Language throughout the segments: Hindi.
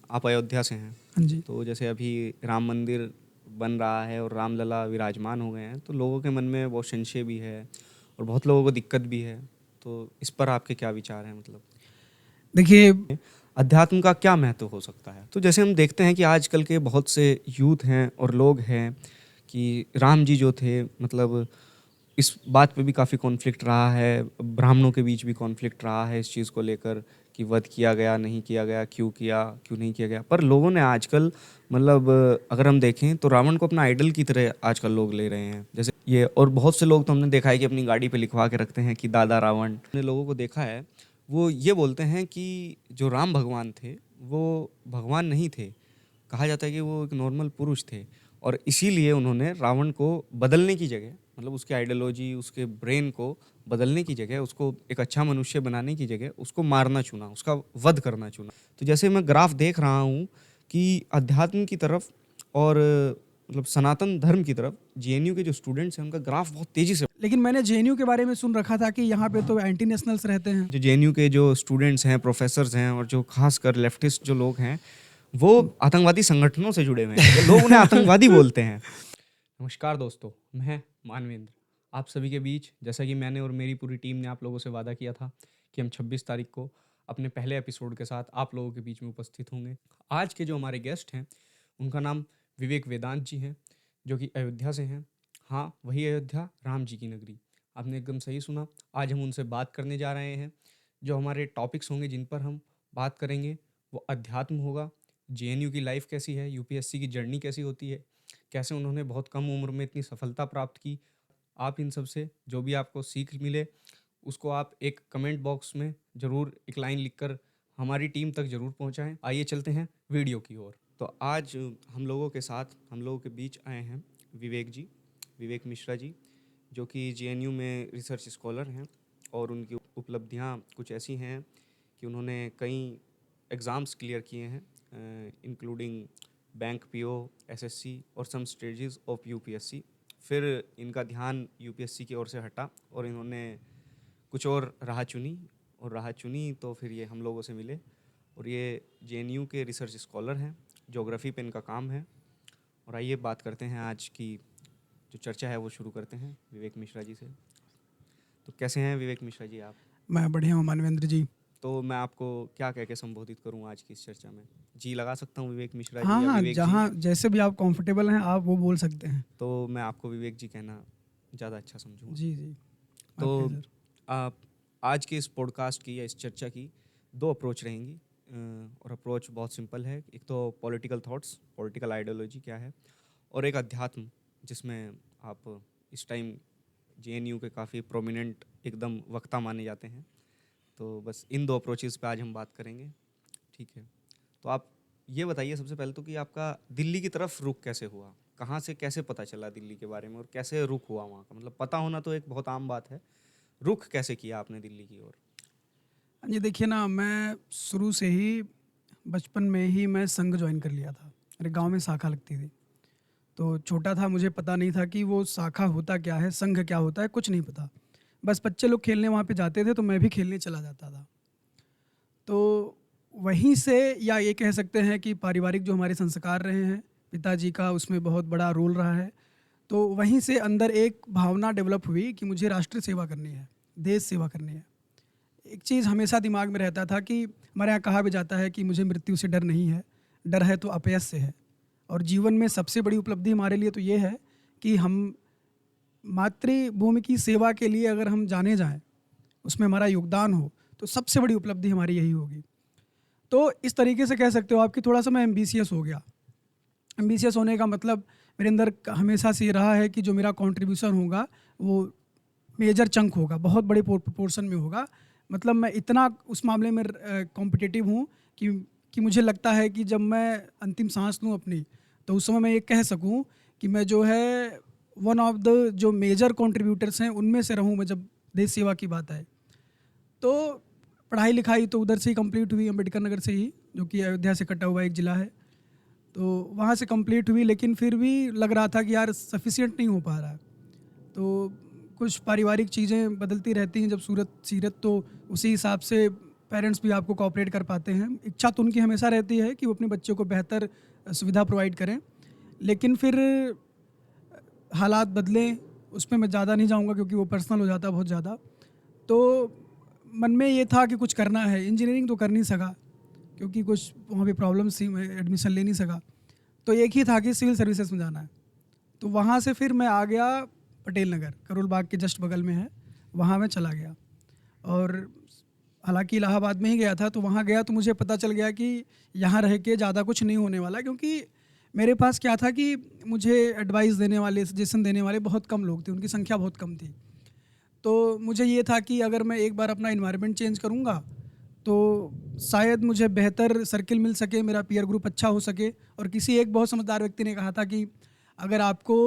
आप अयोध्या से हैं, हाँ जी। तो जैसे अभी राम मंदिर बन रहा है और रामलला विराजमान हो गए हैं, तो लोगों के मन में बहुत संशय भी है और बहुत लोगों को दिक्कत भी है। तो इस पर आपके क्या विचार हैं? मतलब देखिए, अध्यात्म का क्या महत्व हो सकता है? तो जैसे हम देखते हैं कि आजकल के बहुत से यूथ हैं और लोग हैं कि राम जी जो थे, मतलब इस बात पे भी काफ़ी कॉन्फ्लिक्ट रहा है, ब्राह्मणों के बीच भी कॉन्फ्लिक्ट रहा है इस चीज़ को लेकर कि वध किया गया, नहीं किया गया, क्यों किया, क्यों नहीं किया गया। पर लोगों ने आजकल, मतलब अगर हम देखें तो रावण को अपना आइडल की तरह आजकल लोग ले रहे हैं। जैसे ये, और बहुत से लोग तो हमने देखा है कि अपनी गाड़ी पे लिखवा के रखते हैं कि दादा रावण। हमने लोगों को देखा है, वो ये बोलते हैं कि जो राम भगवान थे वो भगवान नहीं थे, कहा जाता है कि वो एक नॉर्मल पुरुष थे, और इसीलिए उन्होंने रावण को बदलने की जगह, मतलब उसके आइडियोलॉजी, उसके ब्रेन को बदलने की जगह, उसको एक अच्छा मनुष्य बनाने की जगह उसको मारना चुना, उसका वध करना चुना। तो जैसे मैं ग्राफ देख रहा हूँ कि अध्यात्म की तरफ और मतलब सनातन धर्म की तरफ जेएनयू के जो स्टूडेंट्स हैं उनका ग्राफ बहुत तेजी से, लेकिन मैंने जेएनयू के बारे में सुन रखा था कि यहाँ पे तो एंटी नेशनल्स रहते हैं। जो जेएनयू के जो स्टूडेंट्स हैं, प्रोफेसर्स हैं, और जो खासकर लेफ्टिस्ट जो लोग हैं, वो आतंकवादी संगठनों से जुड़े हुए हैं। लोग उन्हें आतंकवादी बोलते हैं। नमस्कार दोस्तों, मैं मानवेंद्र आप सभी के बीच, जैसा कि मैंने और मेरी पूरी टीम ने आप लोगों से वादा किया था कि हम 26 तारीख को अपने पहले एपिसोड के साथ आप लोगों के बीच में उपस्थित होंगे। आज के जो हमारे गेस्ट हैं उनका नाम विवेक वेदांत जी हैं, जो कि अयोध्या से हैं। हाँ, वही अयोध्या, राम जी की नगरी। आपने एकदम सही सुना। आज हम उनसे बात करने जा रहे हैं। जो हमारे टॉपिक्स होंगे जिन पर हम बात करेंगे वो अध्यात्म होगा, जेएनयू की लाइफ कैसी है, यूपीएससी की जर्नी कैसी होती है, कैसे उन्होंने बहुत कम उम्र में इतनी सफलता प्राप्त की। आप इन सब से जो भी आपको सीख मिले उसको आप एक कमेंट बॉक्स में ज़रूर एक लाइन लिखकर हमारी टीम तक ज़रूर पहुंचाएं। आइए चलते हैं वीडियो की ओर। तो आज हम लोगों के साथ, हम लोगों के बीच आए हैं विवेक जी, विवेक मिश्रा जी, जो कि जेएनयू में रिसर्च स्कॉलर हैं, और उनकी उपलब्धियां कुछ ऐसी हैं कि उन्होंने कई एग्ज़ाम्स क्लियर किए हैं, इंक्लूडिंग बैंक पीओ, एसएससी और सम स्टेजेस ऑफ यूपीएससी। फिर इनका ध्यान यूपीएससी की ओर से हटा और इन्होंने कुछ और राह चुनी, और राह चुनी तो फिर ये हम लोगों से मिले, और ये जेएनयू के रिसर्च स्कॉलर हैं, ज्योग्राफी पे इनका काम है। और आइए बात करते हैं, आज की जो चर्चा है वो शुरू करते हैं विवेक मिश्रा जी से। तो कैसे हैं विवेक मिश्रा जी आप? मैं बढ़िया हूँ मानवेंद्र जी। तो मैं आपको क्या कह के संबोधित करूं आज की इस चर्चा में? जी लगा सकता हूं विवेक मिश्रा जी हाँ, या हाँ, विवेक जी? जहाँ जैसे भी आप कंफर्टेबल हैं आप वो बोल सकते हैं। तो मैं आपको विवेक जी कहना ज़्यादा अच्छा समझूंगा। जी, जी। माय तो प्लेज़र। आप, आज के इस पॉडकास्ट की या इस चर्चा की दो अप्रोच रहेंगी, और अप्रोच बहुत सिंपल है। एक तो पॉलिटिकल थॉट्स, पॉलिटिकल आइडियोलॉजी क्या है, और एक अध्यात्म, जिसमें आप इस टाइम जेएनयू के काफ़ी प्रोमिनेंट एकदम वक्ता माने जाते हैं। तो बस इन दो अप्रोचेज़ पे आज हम बात करेंगे, ठीक है? तो आप ये बताइए सबसे पहले तो कि आपका दिल्ली की तरफ रुख कैसे हुआ? कहाँ से कैसे पता चला दिल्ली के बारे में, और कैसे रुख हुआ वहाँ का? मतलब पता होना तो एक बहुत आम बात है, रुख कैसे किया आपने दिल्ली की ओर? हाँ जी, देखिए ना, मैं शुरू से ही बचपन में ही मैं संघ जॉइन कर लिया था। मेरे गाँव अच्छा। में शाखा लगती थी। तो छोटा था, मुझे पता नहीं था कि वो शाखा होता क्या है, संघ क्या होता है, कुछ नहीं पता। बस बच्चे लोग खेलने वहाँ पे जाते थे तो मैं भी खेलने चला जाता था। तो वहीं से, या ये कह सकते हैं कि पारिवारिक जो हमारे संस्कार रहे हैं, पिताजी का उसमें बहुत बड़ा रोल रहा है। तो वहीं से अंदर एक भावना डेवलप हुई कि मुझे राष्ट्र सेवा करनी है, देश सेवा करनी है। एक चीज़ हमेशा दिमाग में रहता था कि हमारे यहाँ कहा भी जाता है कि मुझे मृत्यु से डर नहीं है, डर है तो अपयश से है। और जीवन में सबसे बड़ी उपलब्धि हमारे लिए तो ये है कि हम मातृभूमि की सेवा के लिए अगर हम जाने जाएं, उसमें हमारा योगदान हो, तो सबसे बड़ी उपलब्धि हमारी यही होगी। तो इस तरीके से कह सकते हो आप कि थोड़ा सा मैं एम्बिशियस हो गया। एम्बिशियस होने का मतलब मेरे अंदर हमेशा से ये रहा है कि जो मेरा कंट्रीब्यूशन होगा वो मेजर चंक होगा, बहुत बड़े प्रोपोर्शन में होगा। मतलब मैं इतना उस मामले में कॉम्पिटिटिव हूँ कि मुझे लगता है कि जब मैं अंतिम सांस लूँ अपनी, तो उस समय मैं ये कह सकूँ कि मैं जो है वन ऑफ द जो मेजर कंट्रीब्यूटर्स हैं उनमें से रहूँ मैं, जब देश सेवा की बात आए। तो पढ़ाई लिखाई तो उधर से ही कंप्लीट हुई, अम्बेडकर नगर से ही, जो कि अयोध्या से कटा हुआ एक ज़िला है। तो वहाँ से कंप्लीट हुई, लेकिन फिर भी लग रहा था कि यार सफिशिएंट नहीं हो पा रहा है। तो कुछ पारिवारिक चीज़ें बदलती रहती हैं जब सूरत सीरत, तो उसी हिसाब से पेरेंट्स भी आपको कोऑपरेट कर पाते हैं। इच्छा तो उनकी हमेशा रहती है कि वो अपने बच्चों को बेहतर सुविधा प्रोवाइड करें, लेकिन फिर हालात बदलें, उसमें मैं ज़्यादा नहीं जाऊँगा क्योंकि वो पर्सनल हो जाता है बहुत ज़्यादा। तो मन में ये था कि कुछ करना है, इंजीनियरिंग तो कर नहीं सका क्योंकि कुछ वहाँ पे प्रॉब्लम्स थी, मैं एडमिशन ले नहीं सका। तो एक ही था कि सिविल सर्विसेज में जाना है। तो वहाँ से फिर मैं आ गया पटेल नगर, करोल बाग के जस्ट बगल में है, वहाँ मैं चला गया। और हालांकि इलाहाबाद में ही गया था, तो वहाँ गया तो मुझे पता चल गया कि यहाँ रह के ज़्यादा कुछ नहीं होने वाला, क्योंकि मेरे पास क्या था कि मुझे एडवाइस देने वाले, सजेशन देने वाले बहुत कम लोग थे, उनकी संख्या बहुत कम थी। तो मुझे ये था कि अगर मैं एक बार अपना इन्वायरमेंट चेंज करूँगा तो शायद मुझे बेहतर सर्किल मिल सके, मेरा पीयर ग्रुप अच्छा हो सके। और किसी एक बहुत समझदार व्यक्ति ने कहा था कि अगर आपको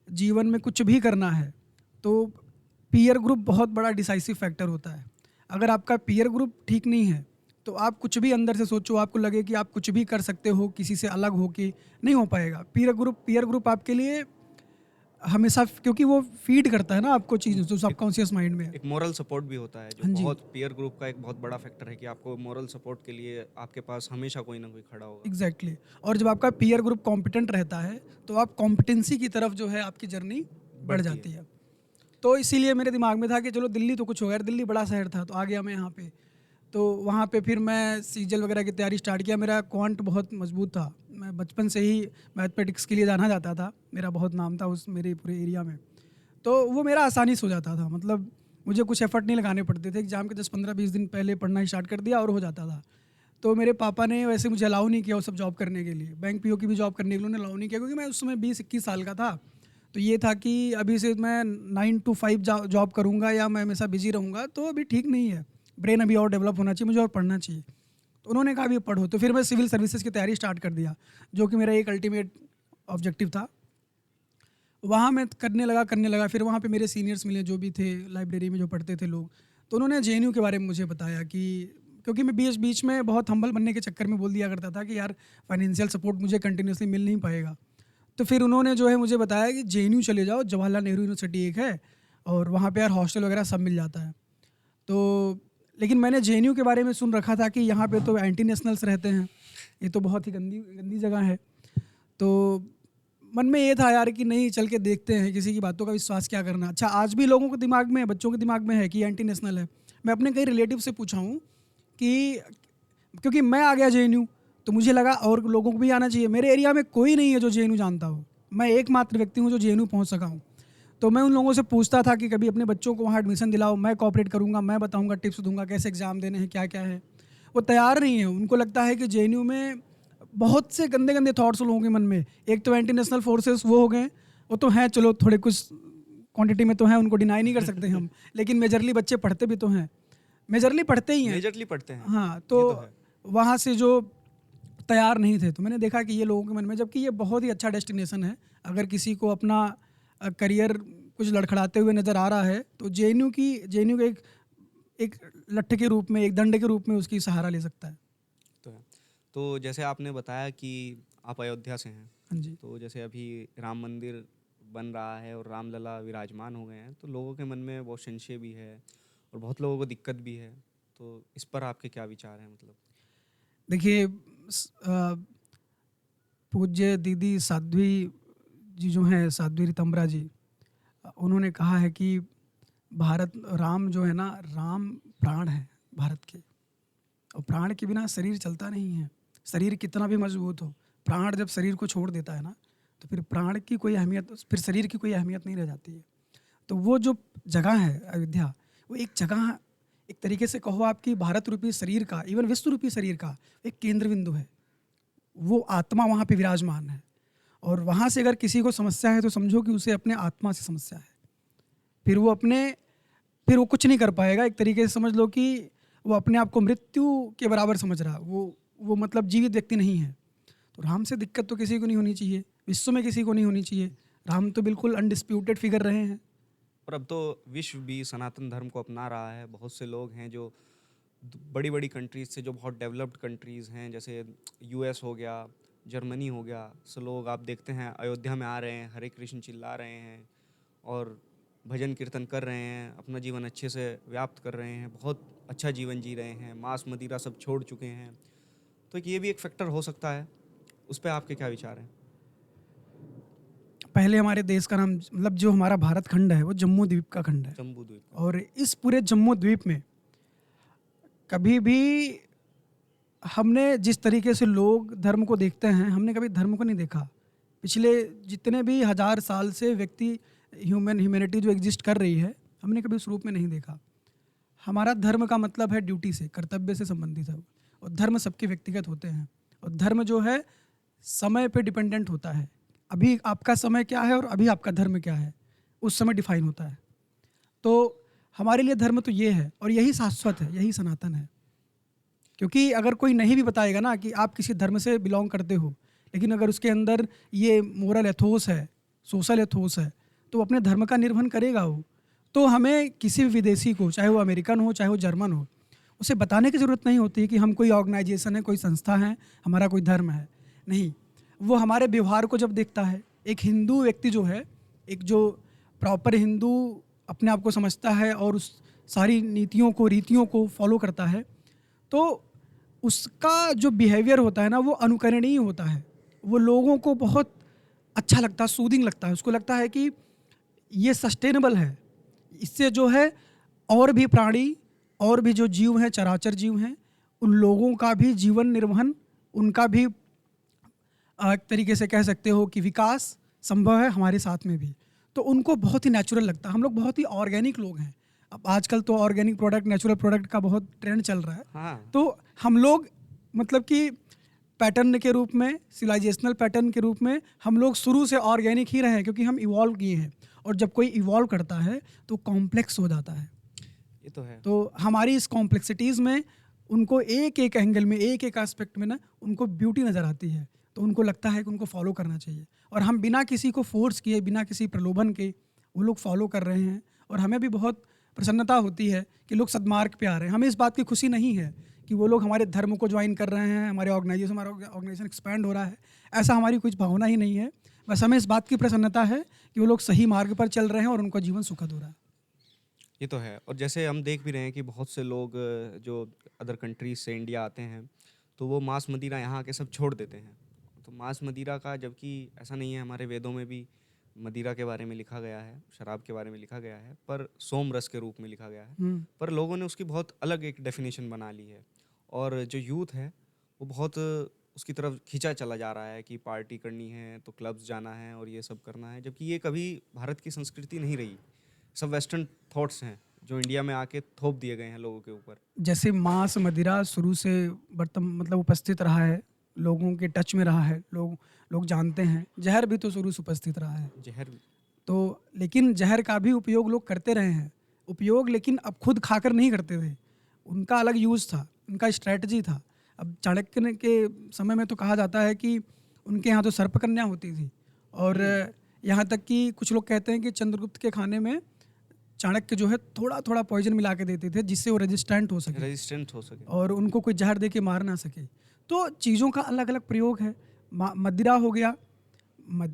जीवन में कुछ भी करना है तो पीयर ग्रुप बहुत बड़ा डिसाइसिव फैक्टर होता है। अगर आपका पीयर ग्रुप ठीक नहीं है तो आप कुछ भी अंदर से सोचो, आपको लगे कि आप कुछ भी कर सकते हो किसी से अलग हो के, नहीं हो पाएगा। पीयर ग्रुप आपके लिए हमेशा, क्योंकि वो फीड करता है ना आपको चीज़ जो सबकॉन्शियस माइंड में है। एक मोरल सपोर्ट भी होता है, जो हाँ जी, बहुत पीयर ग्रुप का एक बहुत बड़ा फैक्टर है कि आपको मोरल सपोर्ट के लिए आपके पास हमेशा कोई ना कोई खड़ा होगा। एग्जैक्टली और जब आपका पीयर ग्रुप कॉम्पिटेंट रहता है तो आप कॉम्पिटेंसी की तरफ जो है आपकी जर्नी बढ़ बढ़ती जाती है। तो इसीलिए मेरे दिमाग में था कि चलो दिल्ली तो कुछ हो यार, दिल्ली बड़ा शहर था, तो आ गया मैं यहाँ पे। तो वहाँ पे फिर मैं सीजल वगैरह की तैयारी स्टार्ट किया। मेरा क्वांट बहुत मजबूत था, मैं बचपन से ही मैथमेटिक्स के लिए जाना जाता था, मेरा बहुत नाम था उस मेरे पूरे एरिया में। तो वो मेरा आसानी से हो जाता था, मतलब मुझे कुछ एफर्ट नहीं लगाने पड़ते थे। एग्जाम के 10-15-20 दिन पहले पढ़ना स्टार्ट कर दिया और हो जाता था। तो मेरे पापा ने वैसे मुझे अलाउ नहीं किया वो सब जॉब करने के लिए, बैंक पीओ की भी जॉब करने के लिए उन्होंने अलाउ नहीं किया, क्योंकि मैं उस समय 20-21 साल का था। तो ये था कि अभी से मैं 9 to 5 जॉब करूँगा या मैं हमेशा बिजी रहूँगा तो अभी ठीक नहीं है, ब्रेन अभी और डेवलप होना चाहिए, मुझे और पढ़ना चाहिए। तो उन्होंने कहा अभी पढ़ो। तो फिर मैं सिविल सर्विसेज की तैयारी स्टार्ट कर दिया, जो कि मेरा एक अल्टीमेट ऑब्जेक्टिव था। वहाँ मैं करने लगा। फिर वहाँ पे मेरे सीनियर्स मिले जो भी थे लाइब्रेरी में जो पढ़ते थे लोग, तो उन्होंने जेएनयू के बारे में मुझे बताया कि, क्योंकि मैं बीच बीच में बहुत हम्बल बनने के चक्कर में बोल दिया करता था कि यार फाइनेंशियल सपोर्ट मुझे कंटिन्यूसली मिल नहीं पाएगा। तो फिर उन्होंने जो है मुझे बताया कि जेएनयू चले जाओ, जवाहरलाल नेहरू यूनिवर्सिटी एक है और वहाँ पे यार हॉस्टल वगैरह सब मिल जाता है। तो लेकिन मैंने जेएनयू के बारे में सुन रखा था कि यहाँ पे तो एंटी नेशनल्स रहते हैं, ये तो बहुत ही गंदी गंदी जगह है। तो मन में ये था यार कि नहीं, चल के देखते हैं, किसी की बातों का विश्वास क्या करना। अच्छा, आज भी लोगों के दिमाग में, बच्चों के दिमाग में है कि एंटी नेशनल है। मैं अपने कई रिलेटिव से पूछा हूँ कि, क्योंकि मैं आ गया जेएनयू तो मुझे लगा और लोगों को भी आना चाहिए। मेरे एरिया में कोई नहीं है जो जेएनयू जानता हो, मैं एकमात्र व्यक्ति हूँ जो जेएनयू पहुँच सका हूँ। तो मैं उन लोगों से पूछता था कि कभी अपने बच्चों को वहाँ एडमिशन दिलाओ, मैं कोऑपरेट करूँगा, मैं बताऊँगा, टिप्स दूंगा कैसे एग्ज़ाम देने हैं, क्या क्या है। वो तैयार नहीं है, उनको लगता है कि जेएनयू में बहुत से गंदे गंदे थॉट्स लोगों के मन में। एक तो एंटी नेशनल फोर्सेस वो हो गए, वो तो हैं, चलो थोड़े कुछ क्वांटिटी में तो हैं, उनको डिनाई नहीं कर सकते हम, लेकिन मेजरली बच्चे पढ़ते भी तो हैं, मेजरली पढ़ते ही हैं। मेजरली पढ़ते हैं, हाँ, ये तो तो है। वहाँ से जो तैयार नहीं थे, तो मैंने देखा कि ये लोगों के मन में, जबकि ये बहुत ही अच्छा डेस्टिनेशन है, अगर किसी को अपना करियर कुछ लड़खड़ाते हुए नज़र आ रहा है तो जेएनयू के एक लट्ठ के रूप में, एक दंड के रूप में उसकी सहारा ले सकता है। तो है। तो जैसे आपने बताया कि आप अयोध्या से हैं, हाँ जी। तो जैसे अभी राम मंदिर बन रहा है और रामलला विराजमान हो गए हैं, तो लोगों के मन में बहुत संशय भी है और बहुत लोगों को दिक्कत भी है। तो इस पर आपके क्या विचार हैं? मतलब देखिए, पूज्य दीदी साध्वी जी जो हैं, साध्वी रितम्बरा जी, उन्होंने कहा है कि भारत, राम जो है ना, राम प्राण है भारत के, और प्राण के बिना शरीर चलता नहीं है। शरीर कितना भी मजबूत हो, प्राण जब शरीर को छोड़ देता है ना, तो फिर प्राण की कोई अहमियत, फिर शरीर की कोई अहमियत नहीं रह जाती है। तो वो जो जगह है अयोध्या, वो एक जगह, एक तरीके से कहो आपकी भारत रूपी शरीर का, इवन विश्व रूपी शरीर का एक केंद्र बिंदु है। वो आत्मा वहाँ पे विराजमान है, और वहाँ से अगर किसी को समस्या है तो समझो कि उसे अपने आत्मा से समस्या है। फिर वो अपने, फिर वो कुछ नहीं कर पाएगा। एक तरीके से समझ लो कि वो अपने आप को मृत्यु के बराबर समझ रहा, वो मतलब जीवित व्यक्ति नहीं है। तो राम से दिक्कत तो किसी को नहीं होनी चाहिए, विश्व में किसी को नहीं होनी चाहिए। राम तो बिल्कुल अनडिस्प्यूटेड फिगर रहे हैं। और अब तो विश्व भी सनातन धर्म को अपना रहा है। बहुत से लोग हैं जो बड़ी बड़ी कंट्रीज से, जो बहुत डेवलप्ड कंट्रीज़ हैं, जैसे यूएस हो गया, जर्मनी हो गया, से लोग आप देखते हैं अयोध्या में आ रहे हैं, हरे कृष्ण चिल्ला रहे हैं और भजन कीर्तन कर रहे हैं, अपना जीवन अच्छे से व्याप्त कर रहे हैं, बहुत अच्छा जीवन जी रहे हैं, मांस मदिरा सब छोड़ चुके हैं, तो ये भी एक फैक्टर हो सकता है। उस पे आपके क्या विचार हैं? पहले हमारे देश का नाम, मतलब जो हमारा भारत खंड है वो जम्मू द्वीप का खंड है, जम्बू द्वीप का। और इस पूरे जम्मू द्वीप में कभी भी हमने जिस तरीके से लोग धर्म को देखते हैं, हमने कभी धर्म को नहीं देखा। पिछले जितने भी 1000 साल से व्यक्ति ह्यूमैनिटी जो एग्जिस्ट कर रही है, हमने कभी उस रूप में नहीं देखा। हमारा धर्म का मतलब है ड्यूटी से, कर्तव्य से संबंधित है, और धर्म सबके व्यक्तिगत होते हैं, और धर्म जो है समय पे डिपेंडेंट होता है। अभी आपका समय क्या है और अभी आपका धर्म क्या है, उस समय डिफाइन होता है। तो हमारे लिए धर्म तो ये है, और यही शाश्वत है, यही सनातन है। क्योंकि अगर कोई नहीं भी बताएगा ना कि आप किसी धर्म से बिलोंग करते हो, लेकिन अगर उसके अंदर ये मोरल एथोस है, सोशल एथोस है, तो वो अपने धर्म का निर्वहन करेगा वो। तो हमें किसी भी विदेशी को, चाहे वो अमेरिकन हो चाहे वो जर्मन हो, उसे बताने की ज़रूरत नहीं होती कि हम कोई ऑर्गेनाइजेशन है, कोई संस्था है, हमारा कोई धर्म है। नहीं, वो हमारे व्यवहार को जब देखता है, एक हिंदू व्यक्ति जो है, एक जो प्रॉपर हिंदू अपने आप को समझता है और उस सारी नीतियों को, रीतियों को फॉलो करता है, तो उसका जो बिहेवियर होता है ना, वो अनुकरणीय होता है। वो लोगों को बहुत अच्छा लगता है, सूदिंग लगता है। उसको लगता है कि ये सस्टेनेबल है, इससे जो है और भी प्राणी और भी जो जीव हैं, चराचर जीव हैं, उन लोगों का भी जीवन निर्वहन, उनका भी एक तरीके से कह सकते हो कि विकास संभव है हमारे साथ में भी। तो उनको बहुत ही नेचुरल लगता है। हम लोग बहुत ही ऑर्गेनिक लोग हैं। अब आजकल तो ऑर्गेनिक प्रोडक्ट, नेचुरल प्रोडक्ट का बहुत ट्रेंड चल रहा है। हाँ। तो हम लोग मतलब कि पैटर्न के रूप में, सिविलाइजेशनल पैटर्न के रूप में हम लोग शुरू से ऑर्गेनिक ही रहे हैं, क्योंकि हम इवॉल्व किए हैं। और जब कोई इवॉल्व करता है तो कॉम्प्लेक्स हो जाता है। ये तो है। तो हमारी इस कॉम्प्लेक्सिटीज़ में उनको एक एक एंगल में, एक एक एस्पेक्ट में ना, उनको ब्यूटी नज़र आती है। तो उनको लगता है कि उनको फॉलो करना चाहिए, और हम बिना किसी को फोर्स किए, बिना किसी प्रलोभन के वो लोग फॉलो कर रहे हैं। और हमें भी बहुत प्रसन्नता होती है कि लोग सद्मार्ग पे आ रहे हैं। हमें इस बात की खुशी नहीं है कि वो लोग हमारे धर्म को ज्वाइन कर रहे हैं, हमारा ऑर्गेनाइजेशन एक्सपैंड हो रहा है। ऐसा हमारी कुछ भावना ही नहीं है। बस हमें इस बात की प्रसन्नता है कि वो लोग सही मार्ग पर चल रहे हैं और उनका जीवन सुखद हो रहा है। ये तो है। और जैसे हम देख भी रहे हैं कि बहुत से लोग जो अदर कंट्रीज से इंडिया आते हैं, तो वो मांस मदिरा यहाँ आके सब छोड़ देते हैं। तो मांस मदिरा का, जबकि ऐसा नहीं है, हमारे वेदों में भी मदिरा के बारे में लिखा गया है, शराब के बारे में लिखा गया है, पर सोम रस के रूप में लिखा गया है। पर लोगों ने उसकी बहुत अलग एक डेफिनेशन बना ली है, और जो यूथ है वो बहुत उसकी तरफ खींचा चला जा रहा है कि पार्टी करनी है तो क्लब्स जाना है और ये सब करना है, जबकि ये कभी भारत की संस्कृति नहीं रही। सब वेस्टर्न थॉट्स हैं जो इंडिया में आके थोप दिए गए हैं लोगों के ऊपर। जैसे मांस मदिरा शुरू से मतलब उपस्थित रहा है, लोगों के टच में रहा है, लोग जानते हैं। जहर भी तो शुरू से उपस्थित रहा है। जहर भी। तो लेकिन जहर का भी उपयोग लोग करते रहे हैं, उपयोग, लेकिन अब खुद खाकर नहीं करते थे। उनका अलग यूज़ था, उनका स्ट्रैटेजी था। अब चाणक्य के समय में तो कहा जाता है कि उनके यहाँ तो सर्पकन्या होती थी, और यहाँ तक कि कुछ लोग कहते हैं कि चंद्रगुप्त के खाने में चाणक्य जो है थोड़ा थोड़ा पॉइजन मिला के देते थे, जिससे वो रेजिस्टेंट हो सके और उनको कोई जहर दे के मार ना सके। तो चीज़ों का अलग अलग प्रयोग है। मदिरा हो गया,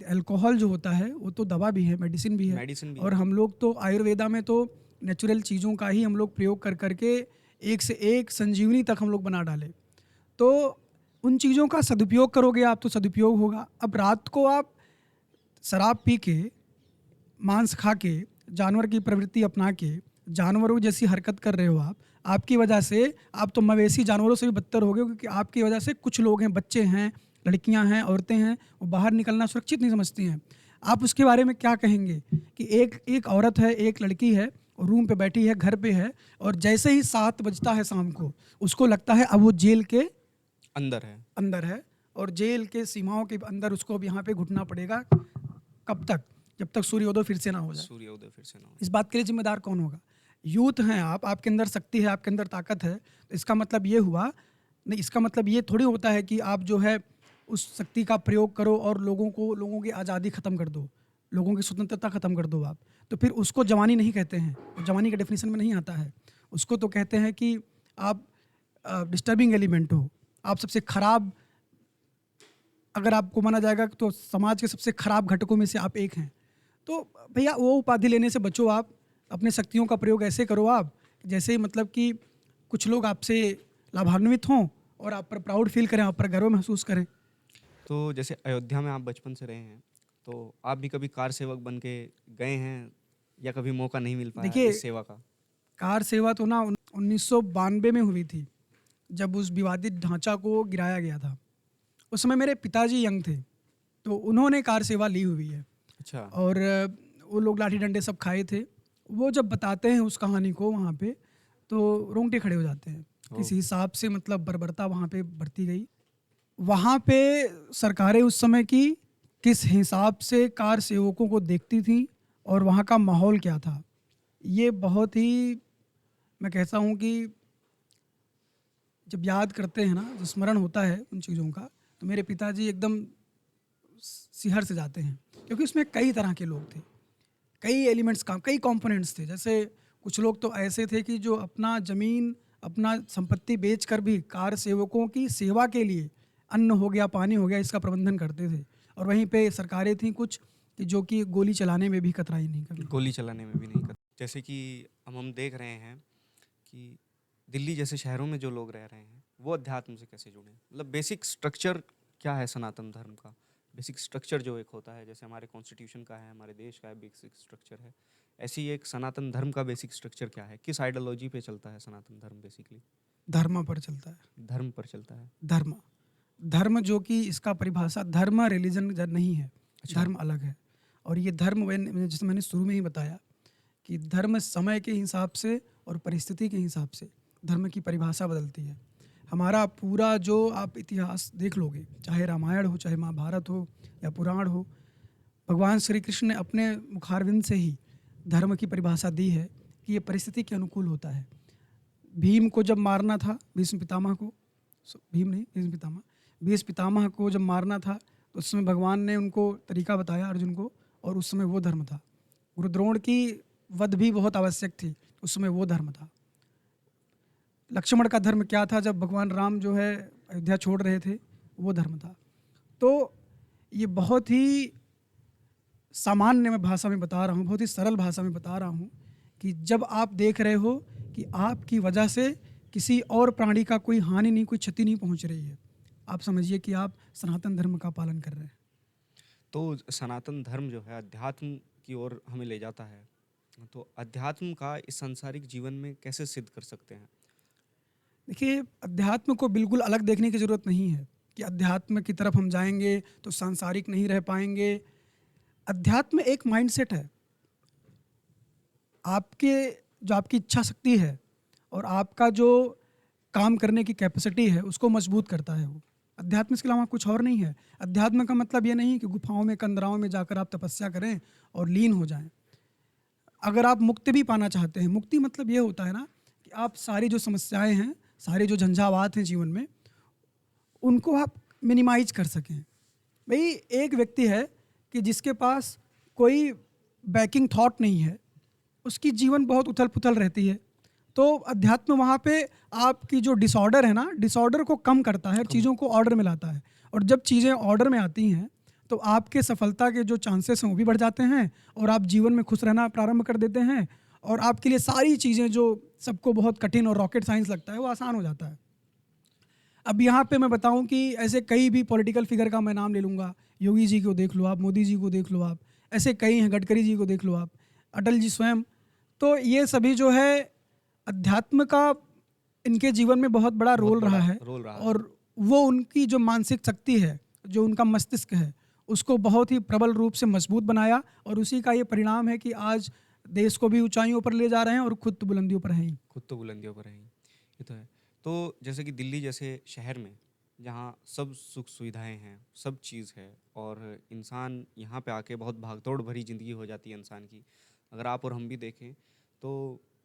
अल्कोहल जो होता है वो तो दवा भी है, मेडिसिन भी है। और हम लोग तो आयुर्वेदा में तो नेचुरल चीज़ों का ही हम लोग प्रयोग कर करके एक से एक संजीवनी तक हम लोग बना डाले। तो उन चीज़ों का सदुपयोग करोगे आप तो सदुपयोग होगा। अब रात को आप शराब पी के, मांस खा के, जानवर की प्रवृत्ति अपना के जानवरों जैसी हरकत कर रहे हो आप, आपकी वजह से आप तो मवेशी जानवरों से भी बदतर हो गए, क्योंकि आपकी वजह से कुछ लोग हैं, बच्चे हैं, लड़कियां हैं, औरतें हैं, वो बाहर निकलना सुरक्षित नहीं समझती हैं। आप उसके बारे में क्या कहेंगे कि एक औरत है, एक लड़की है, रूम पे बैठी है, घर पे है, और जैसे ही 7 बजता है शाम को, उसको लगता है अब वो जेल के अंदर है और जेल के सीमाओं के अंदर उसको अब यहाँ पे घुटना पड़ेगा। कब तक? जब तक सूर्योदय फिर से ना हो जाए। इस बात के लिए जिम्मेदार कौन होगा? यूथ हैं आप, आपके अंदर शक्ति है, आपके अंदर ताकत है। तो इसका मतलब ये हुआ नहीं, इसका मतलब ये थोड़ी होता है कि आप जो है उस शक्ति का प्रयोग करो और लोगों की आज़ादी ख़त्म कर दो, लोगों की स्वतंत्रता ख़त्म कर दो आप। तो फिर उसको जवानी नहीं कहते हैं, वो जवानी के डेफिनेशन में नहीं आता है। उसको तो कहते हैं कि आप डिस्टर्बिंग एलिमेंट हो, आप सबसे खराब, अगर आपको माना जाएगा तो समाज के सबसे खराब घटकों में से आप एक हैं। तो भैया वो उपाधि लेने से बचो आप, अपने शक्तियों का प्रयोग ऐसे करो आप जैसे मतलब कि कुछ लोग आपसे लाभान्वित हों और आप पर प्राउड फील करें, आप पर गर्व महसूस करें। तो जैसे अयोध्या में आप बचपन से रहे हैं, तो आप भी कभी कार सेवक बन के गए हैं या कभी मौका नहीं मिल पाया देखिए, इस सेवा का? कार सेवा तो ना 1992 में हुई थी, जब उस विवादित ढांचा को गिराया गया था। उस समय मेरे पिताजी यंग थे, तो उन्होंने कार सेवा ली हुई है। अच्छा। और वो लोग लाठी डंडे सब खाए थे। वो जब बताते हैं उस कहानी को वहाँ पे, तो रोंगटे खड़े हो जाते हैं। किस ओह! हिसाब से मतलब बर्बरता वहाँ पे बरती गई। वहाँ पे सरकारें उस समय की किस हिसाब से कार सेवकों को देखती थी और वहाँ का माहौल क्या था, ये बहुत ही, मैं कहता हूँ कि जब याद करते हैं ना, जो स्मरण होता है उन चीज़ों का, तो मेरे पिताजी एकदम सिहर से जाते हैं। क्योंकि उसमें कई तरह के लोग थे, कई एलिमेंट्स का, कई कंपोनेंट्स थे। जैसे कुछ लोग तो ऐसे थे कि जो अपना ज़मीन, अपना संपत्ति बेचकर भी कार सेवकों की सेवा के लिए अन्न हो गया, पानी हो गया, इसका प्रबंधन करते थे। और वहीं पे सरकारें थीं कुछ कि जो कि गोली चलाने में भी कतराई नहीं कभी। गोली चलाने में भी नहीं कर, जैसे कि हम देख रहे हैं कि दिल्ली जैसे शहरों में जो लोग रह रहे हैं, वो अध्यात्म से कैसे जुड़े? मतलब बेसिक स्ट्रक्चर क्या है सनातन धर्म का? बेसिक स्ट्रक्चर जो एक होता है, जैसे हमारे कॉन्स्टिट्यूशन का है, हमारे देश का है बेसिक स्ट्रक्चर है, ऐसी एक सनातन धर्म का बेसिक स्ट्रक्चर क्या है? किस आइडियोलॉजी पे चलता है सनातन धर्म बेसिकली? धर्म पर चलता है। धर्म पर चलता है। धर्म, धर्म जो कि इसका परिभाषा धर्म रिलीजन नहीं है, अच्छा। धर्म अलग है। और ये धर्म जैसे मैंने शुरू में ही बताया कि धर्म समय के हिसाब से और परिस्थिति के हिसाब से धर्म की परिभाषा बदलती है। हमारा पूरा जो आप इतिहास देख लोगे, चाहे रामायण हो, चाहे महाभारत हो या पुराण हो, भगवान श्री कृष्ण ने अपने मुखारविंद से ही धर्म की परिभाषा दी है कि ये परिस्थिति के अनुकूल होता है। भीम को जब मारना था, भीष्म पितामह को, भीम नहीं, भीष्म पितामह, भीष्म पितामह को जब मारना था, तो उस समय भगवान ने उनको तरीका बताया अर्जुन को, और उस समय वो धर्म था। गुरु द्रोण की वध भी बहुत आवश्यक थी, उस समय वो धर्म था। लक्ष्मण का धर्म क्या था जब भगवान राम जो है अयोध्या छोड़ रहे थे, वो धर्म था। तो ये बहुत ही सामान्य मैं भाषा में बता रहा हूँ, बहुत ही सरल भाषा में बता रहा हूँ कि जब आप देख रहे हो कि आपकी वजह से किसी और प्राणी का कोई हानि नहीं, कोई क्षति नहीं पहुँच रही है, आप समझिए कि आप सनातन धर्म का पालन कर रहे हैं। तो सनातन धर्म जो है अध्यात्म की ओर हमें ले जाता है, तो अध्यात्म का इस सांसारिक जीवन में कैसे सिद्ध कर सकते हैं? देखिए, अध्यात्म को बिल्कुल अलग देखने की ज़रूरत नहीं है कि अध्यात्म की तरफ हम जाएंगे तो सांसारिक नहीं रह पाएंगे। अध्यात्म एक माइंडसेट है। आपके जो आपकी इच्छा शक्ति है और आपका जो काम करने की कैपेसिटी है, उसको मजबूत करता है वो। अध्यात्म इसके अलावा कुछ और नहीं है। अध्यात्म का मतलब ये नहीं कि गुफाओं में, कंदराओं में जाकर आप तपस्या करें और लीन हो जाएं। अगर आप मुक्ति भी पाना चाहते हैं, मुक्ति मतलब ये होता है ना कि आप सारी जो समस्याएं हैं, सारे जो झंझावात हैं जीवन में, उनको आप मिनिमाइज कर सकें। भाई, एक व्यक्ति है कि जिसके पास कोई बैकिंग थॉट नहीं है, उसकी जीवन बहुत उथल पुथल रहती है। तो अध्यात्म वहाँ पे आपकी जो डिसऑर्डर है ना, डिसऑर्डर को कम करता है और चीज़ों को ऑर्डर में लाता है। और जब चीज़ें ऑर्डर में आती हैं तो आपके सफलता के जो चांसेस हैं वो भी बढ़ जाते हैं और आप जीवन में खुश रहना प्रारंभ कर देते हैं। और आपके लिए सारी चीज़ें जो सबको बहुत कठिन और रॉकेट साइंस लगता है, वो आसान हो जाता है। अब यहाँ पे मैं बताऊँ कि ऐसे कई भी पॉलिटिकल फिगर का मैं नाम ले लूँगा। योगी जी को देख लो आप, मोदी जी को देख लो आप, ऐसे कई हैं, गडकरी जी को देख लो आप, अटल जी स्वयं। तो ये सभी जो है अध्यात्म का इनके जीवन में बहुत बड़ा बहुत रोल रहा बड़ा है। रोल रहा है। और वो उनकी जो मानसिक शक्ति है, जो उनका मस्तिष्क है, उसको बहुत ही प्रबल रूप से मजबूत बनाया। और उसी का ये परिणाम है कि आज देश को भी ऊंचाइयों पर ले जा रहे हैं और खुद तो बुलंदियों पर हैं ही। खुद तो बुलंदियों पर है ही, ये तो है। तो जैसे कि दिल्ली जैसे शहर में, जहाँ सब सुख सुविधाएं हैं, सब चीज़ है, और इंसान यहाँ पे आके बहुत भागदौड़ भरी ज़िंदगी हो जाती है इंसान की। अगर आप और हम भी देखें तो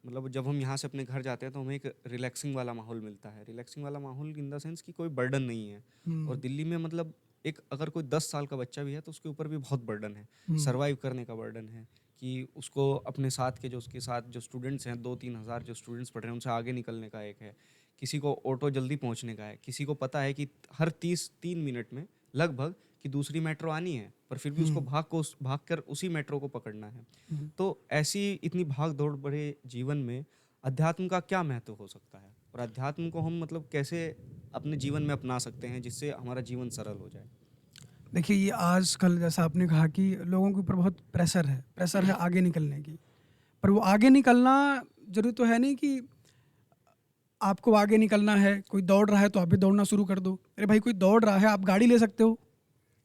मतलब जब हम यहाँ से अपने घर जाते हैं तो हमें एक रिलैक्सिंग वाला माहौल मिलता है। रिलैक्सिंग वाला माहौल इन द सेंस कि कोई बर्डन नहीं है। और दिल्ली में मतलब एक अगर कोई 10 साल का बच्चा भी है तो उसके ऊपर भी बहुत बर्डन है, सर्वाइव करने का बर्डन है, कि उसको अपने साथ के जो उसके साथ जो स्टूडेंट्स हैं, 2-3 हज़ार जो स्टूडेंट्स पढ़ रहे हैं, उनसे आगे निकलने का एक है। किसी को ऑटो जल्दी पहुंचने का है, किसी को पता है कि हर 3 मिनट में लगभग कि दूसरी मेट्रो आनी है, पर फिर भी उसको भाग कर उसी मेट्रो को पकड़ना है। तो ऐसी इतनी भाग दौड़ भरे जीवन में अध्यात्म का क्या महत्व हो सकता है, और अध्यात्म को हम मतलब कैसे अपने जीवन में अपना सकते हैं जिससे हमारा जीवन सरल हो जाए? देखिए, ये आजकल जैसा आपने कहा कि लोगों के ऊपर बहुत प्रेशर है आगे निकलने की। पर वो आगे निकलना ज़रूरी तो है नहीं कि आपको आगे निकलना है, कोई दौड़ रहा है तो आप भी दौड़ना शुरू कर दो। अरे भाई, कोई दौड़ रहा है, आप गाड़ी ले सकते हो,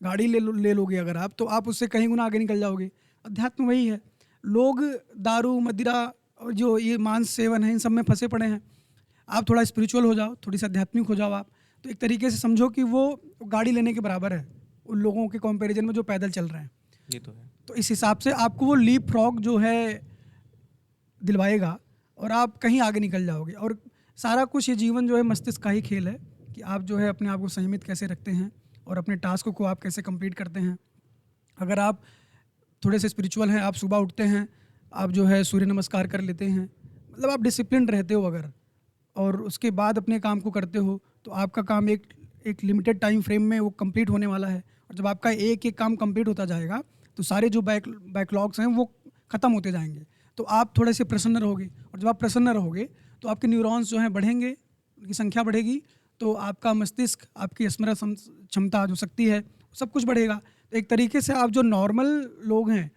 गाड़ी ले लोगे अगर आप, तो आप उससे कहीं गुना आगे निकल जाओगे। अध्यात्म वही है। लोग दारू, मदिरा और जो ये मांस सेवन है, इन सब में फंसे पड़े हैं। आप थोड़ा स्पिरिचुअल हो जाओ, थोड़ी सी आध्यात्मिक हो जाओ आप, तो एक तरीके से समझो कि वो गाड़ी लेने के बराबर है उन लोगों के कंपैरिजन में जो पैदल चल रहे हैं। ये तो है। तो इस हिसाब से आपको वो लीप फ्रॉग जो है दिलवाएगा और आप कहीं आगे निकल जाओगे। और सारा कुछ ये जीवन जो है मस्तिष्क का ही खेल है कि आप जो है अपने आप को संयमित कैसे रखते हैं और अपने टास्क को आप कैसे कंप्लीट करते हैं। अगर आप थोड़े से स्पिरिचुअल हैं, आप सुबह उठते हैं, आप जो है सूर्य नमस्कार कर लेते हैं, मतलब आप डिसिप्लिन रहते हो अगर, और उसके बाद अपने काम को करते हो, तो आपका काम एक लिमिटेड टाइम फ्रेम में वो कंप्लीट होने वाला है। और जब आपका एक एक काम कंप्लीट होता जाएगा तो सारे जो बैकलॉग्स हैं वो ख़त्म होते जाएंगे। तो आप थोड़े से प्रसन्न रहोगे, और जब आप प्रसन्न रहोगे तो आपके न्यूरॉन्स जो हैं बढ़ेंगे, उनकी संख्या बढ़ेगी, तो आपका मस्तिष्क, आपकी स्मरण क्षमता जो शक्ति है, सब कुछ बढ़ेगा। तो एक तरीके से आप जो नॉर्मल लोग हैं,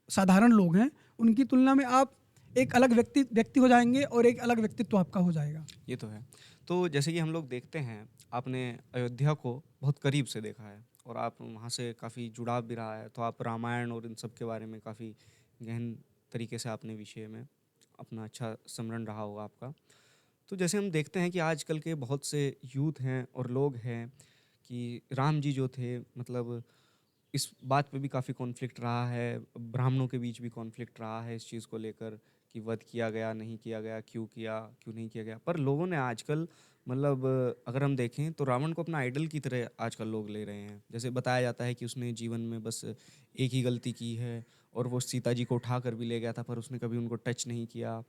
साधारण लोग हैं, उनकी तुलना में आप एक अलग व्यक्ति हो जाएंगे और एक अलग व्यक्तित्व आपका हो जाएगा। ये तो है। तो जैसे कि हम लोग देखते हैं, आपने अयोध्या को बहुत करीब से देखा है और आप वहाँ से काफ़ी जुड़ाव भी रहा है, तो आप रामायण और इन सब के बारे में काफ़ी गहन तरीके से आपने विषय में अपना अच्छा स्मरण रहा होगा आपका। तो जैसे हम देखते हैं कि आजकल के बहुत से यूथ हैं और लोग हैं कि राम जी जो थे, मतलब इस बात पे भी काफ़ी कॉन्फ्लिक्ट रहा है, ब्राह्मणों के बीच भी कॉन्फ्लिक्ट रहा है इस चीज़ को लेकर कि वध किया गया, नहीं किया गया, क्यों नहीं किया गया। पर लोगों ने आजकल मतलब अगर हम देखें तो रावण को अपना आइडल की तरह आजकल लोग ले रहे हैं। जैसे बताया जाता है कि उसने जीवन में बस एक ही गलती की है और वो सीता जी को उठा कर भी ले गया था, पर उसने कभी उनको टच नहीं किया।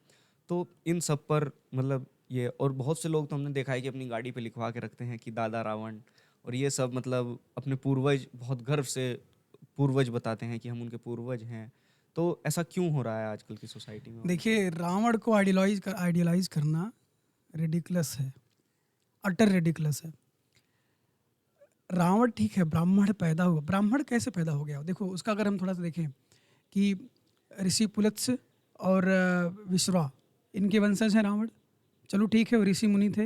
तो इन सब पर मतलब ये, और बहुत से लोग तो हमने देखा है कि अपनी गाड़ी पे लिखवा के रखते हैं कि दादा रावण, और ये सब मतलब अपने पूर्वज बहुत गर्व से पूर्वज बताते हैं कि हम उनके पूर्वज हैं। तो ऐसा क्यों हो रहा है आजकल की सोसाइटी में? देखिए, रावण को आइडियलाइज करना रेडिकुलस है, अटर रेडिकुलस है। रावण ठीक है, ब्राह्मण पैदा हुआ, ब्राह्मण कैसे पैदा हो गया? देखो, उसका अगर हम थोड़ा सा देखें कि ऋषि पुलत्स्य और विश्रवा, इनके वंशज हैं रावण। चलो ठीक है, वो ऋषि मुनि थे,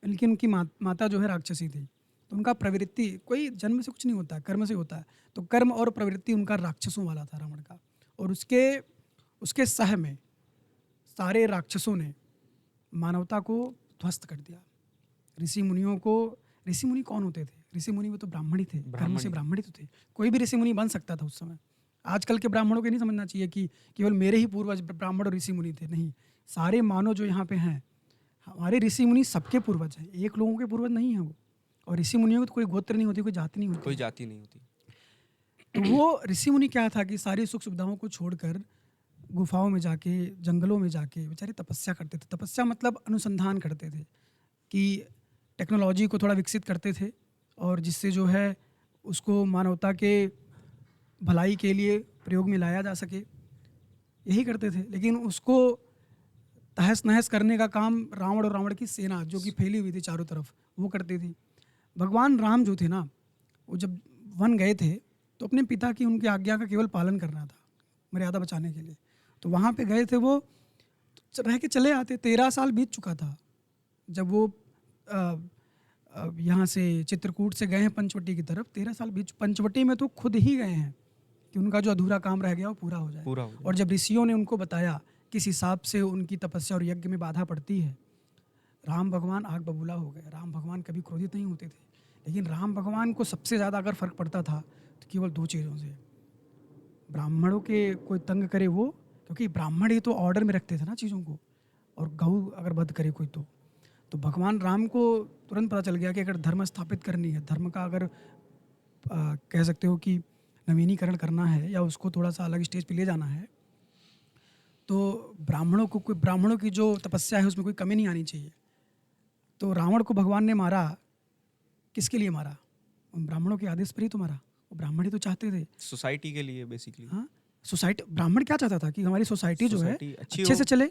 लेकिन उनकी माता जो है राक्षसी थी। तो उनका प्रवृत्ति कोई जन्म से कुछ नहीं होता है, कर्म से होता है। तो कर्म और प्रवृत्ति उनका राक्षसों वाला था रावण का। और उसके सह में सारे राक्षसों ने मानवता को ध्वस्त कर दिया। ऋषि मुनि कौन होते थे? ऋषि मुनि वो तो ब्राह्मण ही थे, कर्म से ब्राह्मण ही तो थे। कोई भी ऋषि मुनि बन सकता था उस समय। आजकल के ब्राह्मणों को नहीं समझना चाहिए कि केवल मेरे ही पूर्वज ब्राह्मण और ऋषि मुनि थे। नहीं, सारे मानव जो यहाँ पे हैं, हमारे ऋषि मुनि सबके पूर्वज हैं, एक लोगों के पूर्वज नहीं है वो। और ऋषि मुनियों की तो कोई गोत्र नहीं होती, कोई जाति नहीं होती, कोई जाति नहीं होती। तो वो ऋषि मुनि क्या था कि सारी सुख सुविधाओं को छोड़कर गुफाओं में जाके, जंगलों में जाके बेचारे तपस्या करते थे। तपस्या मतलब अनुसंधान करते थे कि टेक्नोलॉजी को थोड़ा विकसित करते थे, और जिससे जो है उसको मानवता के भलाई के लिए प्रयोग में लाया जा सके, यही करते थे। लेकिन उसको तहस नहस करने का काम रावण और रावण की सेना जो कि फैली हुई थी चारों तरफ, वो करती थी। भगवान राम जो थे ना, वो जब वन गए थे तो अपने पिता की उनकी आज्ञा का केवल पालन करना था, मर्यादा बचाने के लिए। तो वहाँ पे गए थे वो, तो रह के चले आते। 13 साल बीत चुका था जब वो यहाँ से चित्रकूट से गए हैं पंचवटी की तरफ। 13 साल बीत, पंचवटी में तो खुद ही गए हैं कि उनका जो अधूरा काम रह गया वो पूरा हो जाए। और जब ऋषियों ने उनको बताया किस हिसाब से उनकी तपस्या और यज्ञ में बाधा पड़ती है, राम भगवान आग बबूला हो गए। राम भगवान कभी क्रोधित नहीं होते थे, लेकिन राम भगवान को सबसे ज़्यादा अगर फ़र्क पड़ता था तो केवल 2 चीज़ों से। ब्राह्मणों के कोई तंग करे वो, क्योंकि ब्राह्मण ही तो ऑर्डर में रखते थे ना चीज़ों को, और गऊ अगर वध करे कोई तो भगवान राम को तुरंत पता चल गया कि अगर धर्म स्थापित करनी है, धर्म का अगर कह सकते हो कि नवीनीकरण करना है या उसको थोड़ा सा अलग स्टेज पे ले जाना है, तो ब्राह्मणों की जो तपस्या है उसमें कोई कमी नहीं आनी चाहिए। तो रावण को भगवान ने मारा, किसके लिए मारा? उन ब्राह्मणों के आदेश पर ही तो मरा। वो ब्राह्मण ही तो चाहते थे। सोसाइटी के लिए बेसिकली। हाँ, सोसाइटी, ब्राह्मण क्या चाहता था कि हमारी सोसाइटी जो है सोसाइटी अच्छी अच्छे हो। से चले,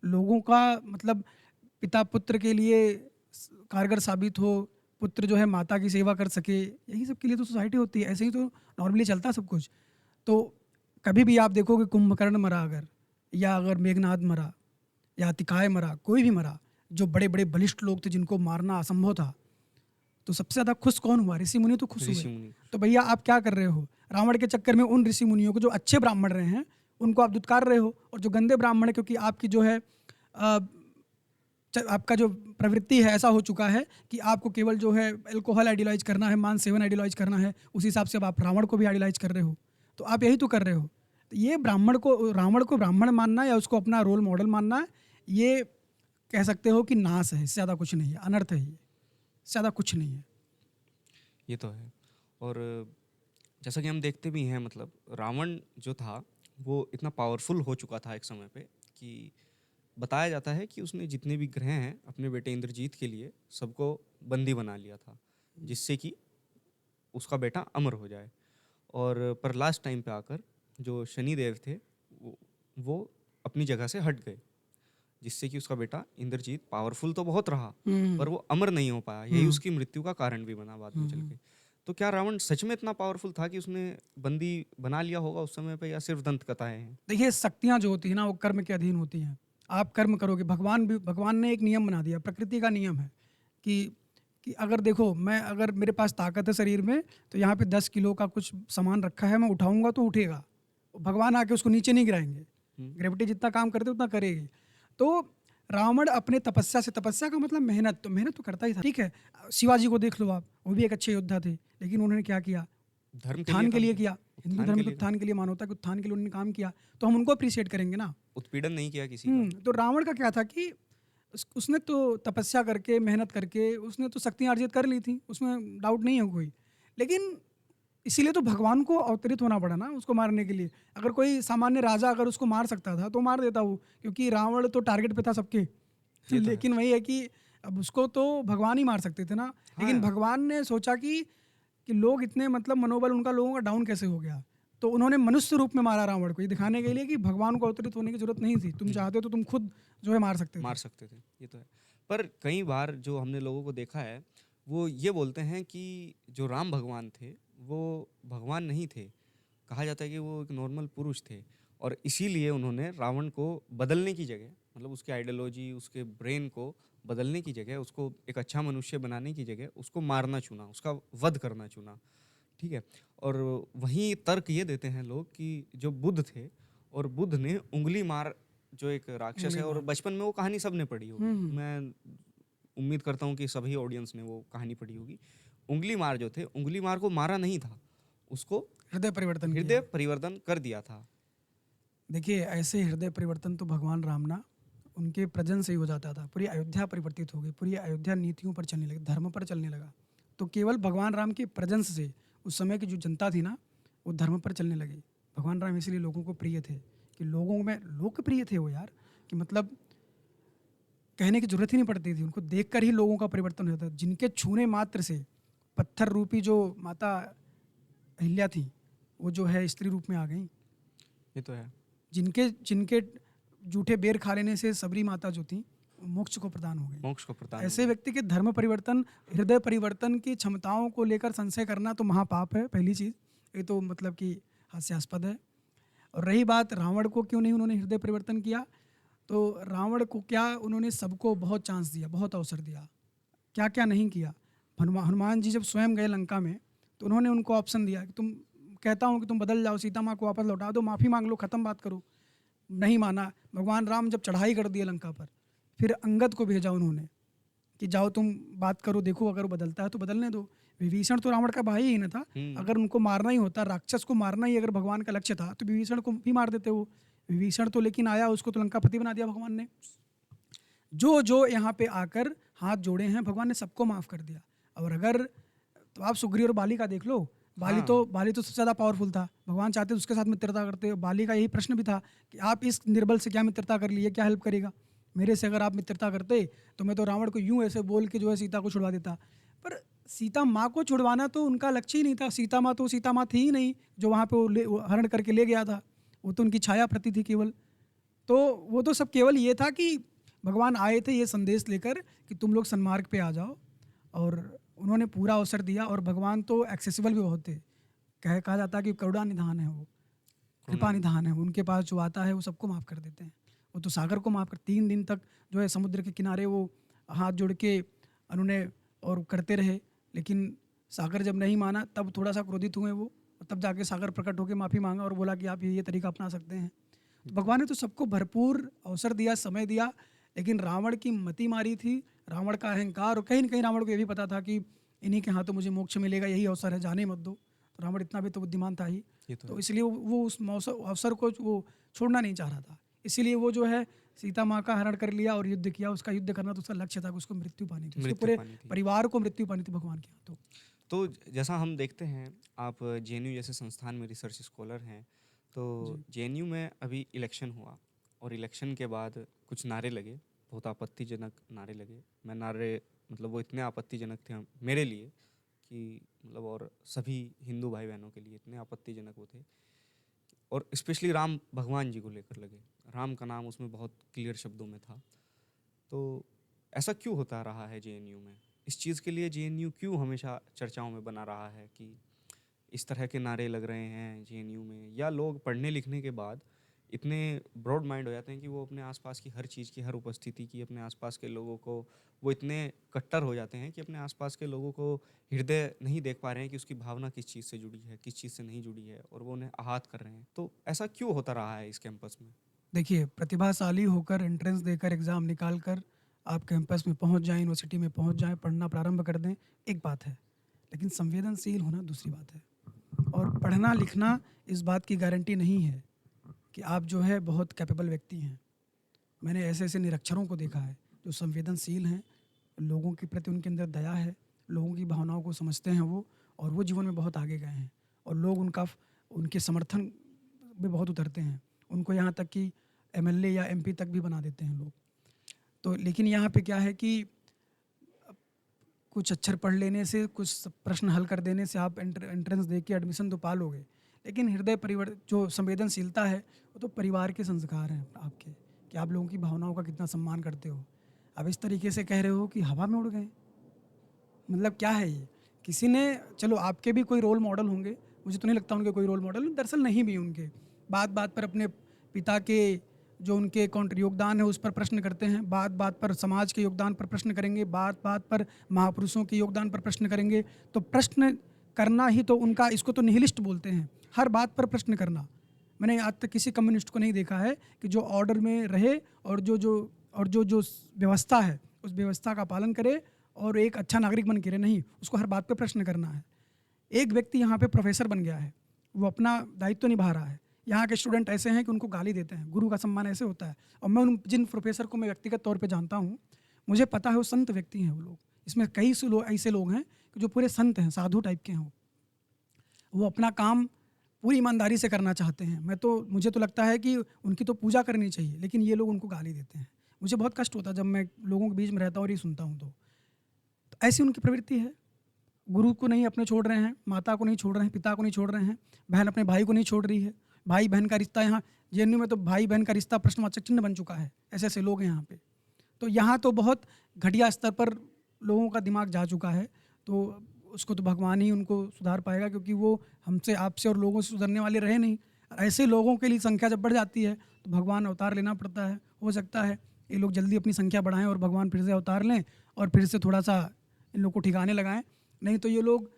लोगों का मतलब पिता पुत्र के लिए कारगर साबित हो, पुत्र जो है माता की सेवा कर सके, यही सब के लिए तो सोसाइटी होती है। ऐसे ही तो नॉर्मली चलता है सब कुछ। तो कभी भी आप देखोगे कुंभकर्ण मरा अगर, या अगर मेघनाद मरा, या अतिकाय मरा, कोई भी मरा, जो बड़े बड़े बलिष्ठ लोग थे जिनको मारना असंभव था, तो सबसे ज़्यादा खुश कौन हुआ? ऋषि मुनि तो खुश हुए। ऋषि मुनि। तो भैया आप क्या कर रहे हो? रावण के चक्कर में उन ऋषि मुनियों को जो अच्छे ब्राह्मण रहे हैं उनको आप दुत्कार रहे हो, और जो गंदे ब्राह्मण है, क्योंकि आपकी जो है आपका जो प्रवृत्ति है ऐसा हो चुका है कि आपको केवल जो है अल्कोहल आइडियलाइज करना है, मांस सेवन आइडियलाइज करना है, उस हिसाब से अब आप रावण को भी आइडियलाइज कर रहे हो। तो आप यही तो कर रहे हो। तो ये रावण को ब्राह्मण मानना या उसको अपना रोल मॉडल मानना, ये कह सकते हो कि नाश है, इससे ज़्यादा कुछ नहीं है, अनर्थ है, ये इससे ज़्यादा कुछ नहीं है। ये तो है। और जैसा कि हम देखते भी हैं, मतलब रावण जो था वो इतना पावरफुल हो चुका था एक समय पे कि बताया जाता है कि उसने जितने भी ग्रह हैं अपने बेटे इंद्रजीत के लिए सबको बंदी बना लिया था, जिससे कि उसका बेटा अमर हो जाए। और पर लास्ट टाइम पे आकर जो शनिदेव थे वो अपनी जगह से हट गए, जिससे कि उसका बेटा इंद्रजीत पावरफुल तो बहुत रहा पर वो अमर नहीं हो पाया। यही उसकी मृत्यु का कारण भी बना बाद में चल के। तो क्या रावण सच में इतना पावरफुल था कि उसने बंदी बना लिया होगा उस समय पे, या सिर्फ दंत कथाएं हैं? देखिए, शक्तियाँ जो होती है ना वो कर्म के अधीन होती हैं। आप कर्म करोगे, भगवान ने एक नियम बना दिया, प्रकृति का नियम है कि अगर देखो, मैं अगर मेरे पास ताकत है शरीर में, तो यहाँ पे 10 किलो का कुछ सामान रखा है, मैं उठाऊंगा तो उठेगा। भगवान आके उसको नीचे नहीं गिराएंगे। ग्रेविटी जितना काम करते उतना करेगी। तो रावण अपने तपस्या से, तपस्या का मतलब मेहनत, तो मेहनत तो करता ही था, ठीक है। शिवाजी को देख लो आप, वो भी एक अच्छे योद्धा थे, लेकिन उन्होंने क्या किया? धर्म के उत्थान के काम लिए किया। किया, हिंदू उत्थान धर्म के के लिए, उत्थान के लिए, मानवता के उत्थान के लिए उन्होंने काम किया, तो हम उनको अप्रिशिएट करेंगे ना। उत्पीड़न नहीं किया किसी का। तो रावण का क्या था कि उसने तो तपस्या करके, मेहनत करके उसने तो शक्तियाँ अर्जित कर ली थी, उसमें डाउट नहीं है कोई। लेकिन इसीलिए तो भगवान को अवतरित होना पड़ा ना उसको मारने के लिए। अगर कोई सामान्य राजा अगर उसको मार सकता था तो मार देता वो, क्योंकि रावण तो टारगेट पे था सबके। ये तो है। लेकिन वही है कि अब उसको तो भगवान ही मार सकते थे ना। लेकिन हाँ। भगवान ने सोचा कि लोग इतने, मतलब मनोबल उनका लोगों का डाउन कैसे हो गया, तो उन्होंने मनुष्य रूप में मारा रावण को, ये दिखाने के लिए कि भगवान को अवतरित होने की जरूरत नहीं थी। तुम चाहते तो तुम खुद जो है मार सकते थे। मार सकते थे, ये तो है। पर कई बार जो हमने लोगों को देखा है वो ये बोलते हैं कि जो राम भगवान थे वो भगवान नहीं थे। कहा जाता है कि वो एक नॉर्मल पुरुष थे, और इसीलिए उन्होंने रावण को बदलने की जगह, मतलब उसके आइडियोलॉजी, उसके ब्रेन को बदलने की जगह, उसको एक अच्छा मनुष्य बनाने की जगह उसको मारना चुना, उसका वध करना चुना। ठीक है। और वहीं तर्क ये देते हैं लोग कि जो बुद्ध थे, और बुद्ध ने उंगली मार, जो एक राक्षस है, और बचपन में वो कहानी सबने पढ़ी होगी, मैं उम्मीद करता हूँ कि सभी ऑडियंस ने वो कहानी पढ़ी होगी। उंगली मार जो थे, उंगली मार को मारा नहीं था, उसको हृदय परिवर्तन किया। हृदय परिवर्तन कर दिया था। देखिए, ऐसे हृदय परिवर्तन तो भगवान राम ना, उनके प्रजन से ही हो जाता था। पूरी अयोध्या परिवर्तित हो गई, पूरी अयोध्या नीतियों पर चलने लगी, धर्म पर चलने लगा। तो केवल भगवान राम के प्रजंस से उस समय की जो जनता थी ना, वो धर्म पर चलने लगी। भगवान राम इसलिए लोगों को प्रिय थे कि लोगों में लोकप्रिय थे वो यार, कि मतलब कहने की जरूरत ही नहीं पड़ती थी, उनको देखकर ही लोगों का परिवर्तन होता था। जिनके छूने मात्र से पत्थर रूपी जो माता अहिल्या थी, वो जो है स्त्री रूप में आ गई। ये तो है। जिनके जिनके जूठे बेर खा लेने से सबरी माता जो थी वो मोक्ष को प्रदान हो गई। मोक्ष को प्रदान ऐसे व्यक्ति के धर्म परिवर्तन, हृदय परिवर्तन की क्षमताओं को लेकर संशय करना तो महापाप है, पहली चीज़। ये तो मतलब कि हास्यास्पद है। और रही बात रावण को क्यों नहीं उन्होंने हृदय परिवर्तन किया, तो रावण को क्या, उन्होंने सबको बहुत चांस दिया, बहुत अवसर दिया, क्या क्या नहीं किया। हनुमान जी जब स्वयं गए लंका में, तो उन्होंने उनको ऑप्शन दिया कि तुम, कहता हूँ कि तुम बदल जाओ, सीता माँ को वापस लौटा दो, माफ़ी मांग लो, ख़त्म बात करो। नहीं माना। भगवान राम जब चढ़ाई कर दिए लंका पर, फिर अंगद को भेजा उन्होंने कि जाओ तुम बात करो, देखो अगर वो बदलता है तो बदलने दो। विभीषण तो रावण का भाई ही न था। अगर उनको मारना ही होता, राक्षस को मारना ही अगर भगवान का लक्ष्य था, तो विभीषण को भी मार देते वो। विभीषण तो लेकिन आया, उसको तो लंकापति बना दिया भगवान ने। जो जो यहाँ पे आकर हाथ जोड़े हैं, भगवान ने सबको माफ़ कर दिया। और अगर तो आप सुग्रीव और बाली का देख लो, बाली तो सबसे ज़्यादा पावरफुल था। भगवान चाहते तो उसके साथ मित्रता करते। बाली का यही प्रश्न भी था कि आप इस निर्बल से क्या मित्रता कर लिए, क्या हेल्प करेगा मेरे से? अगर आप मित्रता करते तो मैं तो रावण को यूं ऐसे बोल के जो है सीता को छुड़वा देता। पर सीता माँ को छुड़वाना तो उनका लक्ष्य ही नहीं था। सीता माँ तो सीता माँ थी ही नहीं जो वहाँ पे वो हरण करके ले गया था। वो तो उनकी छाया प्रती थी केवल। तो वो तो सब केवल ये था कि भगवान आए थे ये संदेश लेकर कि तुम लोग सन्मार्ग पे आ जाओ, और उन्होंने पूरा अवसर दिया। और भगवान तो एक्सेसिबल भी बहुत थे। कहा जाता है कि करुणा निधान है, वो कृपा निधान है। उनके पास जो आता है वो सबको माफ़ कर देते हैं। वो तो सागर को माफ़ कर 3 दिन तक जो है समुद्र के किनारे वो हाथ जोड़ के उन्होंने और करते रहे, लेकिन सागर जब नहीं माना तब थोड़ा सा क्रोधित हुए वो, और तब जाके सागर प्रकट होकर माफ़ी मांगा और बोला कि आप ये तरीका अपना सकते हैं। तो भगवान ने तो सबको भरपूर अवसर दिया, समय दिया, लेकिन रावण की मति मारी थी, रावण का अहंकार। और कहीं न कहीं रावण को ये भी पता था कि इन्हीं के हाथों मुझे मोक्ष मिलेगा, यही अवसर है, जाने मत दो। तो रावण इतना भी तो बुद्धिमान था ही। तो इसलिए वो उस अवसर को वो छोड़ना नहीं चाह रहा था। इसीलिए वो जो है सीता माँ का हरण कर लिया और युद्ध किया। उसका युद्ध करना तो उसका लक्ष्य था कि उसको मृत्यु पानी थी, उसके पूरे परिवार को मृत्यु पानी थी भगवान के हाथों। तो जैसा हम देखते हैं, आप जेएनयू जैसे संस्थान में रिसर्च स्कॉलर हैं, तो जेएनयू में अभी इलेक्शन हुआ और इलेक्शन के बाद कुछ नारे लगे, बहुत आपत्तिजनक नारे लगे। मैं नारे मतलब वो इतने आपत्तिजनक थे मेरे लिए कि मतलब, और सभी हिंदू भाई बहनों के लिए इतने आपत्तिजनक वो थे, और स्पेशली राम भगवान जी को लेकर लगे। राम का नाम उसमें बहुत क्लियर शब्दों में था। तो ऐसा क्यों होता रहा है जेएनयू में? इस चीज़ के लिए जेएनयू क्यों हमेशा चर्चाओं में बना रहा है कि इस तरह के नारे लग रहे हैं जेएनयू में? या लोग पढ़ने लिखने के बाद इतने ब्रॉड माइंड हो जाते हैं कि वो अपने आसपास की हर चीज़ की, हर उपस्थिति की, अपने आसपास के लोगों को, वो इतने कट्टर हो जाते हैं कि अपने आसपास के लोगों को हृदय नहीं देख पा रहे हैं कि उसकी भावना किस चीज़ से जुड़ी है, किस चीज़ से नहीं जुड़ी है, और वो उन्हें आहत कर रहे हैं। तो ऐसा क्यों होता रहा है इस कैंपस में? देखिए, प्रतिभाशाली होकर, एंट्रेंस देकर, एग्ज़ाम निकाल कर आप कैंपस में पहुंच जाएं, यूनिवर्सिटी में पहुंच जाएं, पढ़ना प्रारंभ कर दें, एक बात है। लेकिन संवेदनशील होना दूसरी बात है। और पढ़ना लिखना इस बात की गारंटी नहीं है कि आप जो है बहुत कैपेबल व्यक्ति हैं। मैंने ऐसे ऐसे निरक्षरों को देखा है जो संवेदनशील हैं, लोगों के प्रति उनके अंदर दया है, लोगों की भावनाओं को समझते हैं वो, और वो जीवन में बहुत आगे गए हैं। और लोग उनके समर्थन में बहुत उतरते हैं। उनको यहाँ तक कि एमएलए या एमपी तक भी बना देते हैं लोग। तो लेकिन यहाँ पे क्या है कि कुछ अक्षर पढ़ लेने से, कुछ प्रश्न हल कर देने से आप एंट्रेंस दे के एडमिशन तो पा लोगे, लेकिन हृदय परिवर्तन, जो संवेदनशीलता है, वो तो परिवार के संस्कार हैं आपके, कि आप लोगों की भावनाओं का कितना सम्मान करते हो। अब इस तरीके से कह रहे हो कि हवा में उड़ गए, मतलब क्या है ये? किसी ने, चलो आपके भी कोई रोल मॉडल होंगे, मुझे तो नहीं लगता उनके कोई रोल मॉडल, दरअसल नहीं भी उनके। बात बात पर अपने पिता के जो उनके योगदान है उस पर प्रश्न करते हैं, बात बात पर समाज के योगदान पर प्रश्न करेंगे, बात बात पर महापुरुषों के योगदान पर प्रश्न करेंगे। तो प्रश्न करना ही तो उनका, इसको तो निहिलिस्ट बोलते हैं, हर बात पर प्रश्न करना। मैंने आज तक किसी कम्युनिस्ट को नहीं देखा है कि जो ऑर्डर में रहे और जो व्यवस्था है उस व्यवस्था का पालन करे और एक अच्छा नागरिक बन के रहे। नहीं, उसको हर बात पे प्रश्न करना है। एक व्यक्ति यहाँ पे प्रोफेसर बन गया है, वो अपना दायित्व निभा रहा है। यहाँ के स्टूडेंट ऐसे हैं कि उनको गाली देते हैं, गुरु का सम्मान ऐसे होता है। और मैं उन जिन प्रोफेसर को मैं व्यक्तिगत तौर पे जानता हूँ, मुझे पता है वो संत व्यक्ति हैं वो लोग। इसमें कई ऐसे लोग हैं कि जो पूरे संत हैं, साधु टाइप के हैं। वो अपना काम पूरी ईमानदारी से करना चाहते हैं। मुझे तो लगता है कि उनकी तो पूजा करनी चाहिए, लेकिन ये लोग उनको गाली देते हैं। मुझे बहुत कष्ट होता है जब मैं लोगों के बीच में रहता हूँ और ये सुनता हूँ। तो ऐसी उनकी प्रवृत्ति है। गुरु को नहीं अपने छोड़ रहे हैं, माता को नहीं छोड़ रहे हैं, पिता को नहीं छोड़ रहे हैं, बहन अपने भाई को नहीं छोड़ रही है। भाई बहन का रिश्ता, यहाँ जेएनयू में तो भाई बहन का रिश्ता प्रश्नवाचक चिन्ह बन चुका है। ऐसे ऐसे लोग हैं यहाँ पे। तो यहाँ तो बहुत घटिया स्तर पर लोगों का दिमाग जा चुका है। तो उसको तो भगवान ही उनको सुधार पाएगा, क्योंकि वो हमसे, आपसे और लोगों से सुधरने वाले रहे नहीं। ऐसे लोगों के लिए संख्या जब बढ़ जाती है तो भगवान अवतार लेना पड़ता है। हो सकता है ये लोग जल्दी अपनी संख्या बढ़ाएं और भगवान फिर से अवतार लें और फिर से थोड़ा सा इन लोग को ठिकाने लगाएं। नहीं तो ये लोग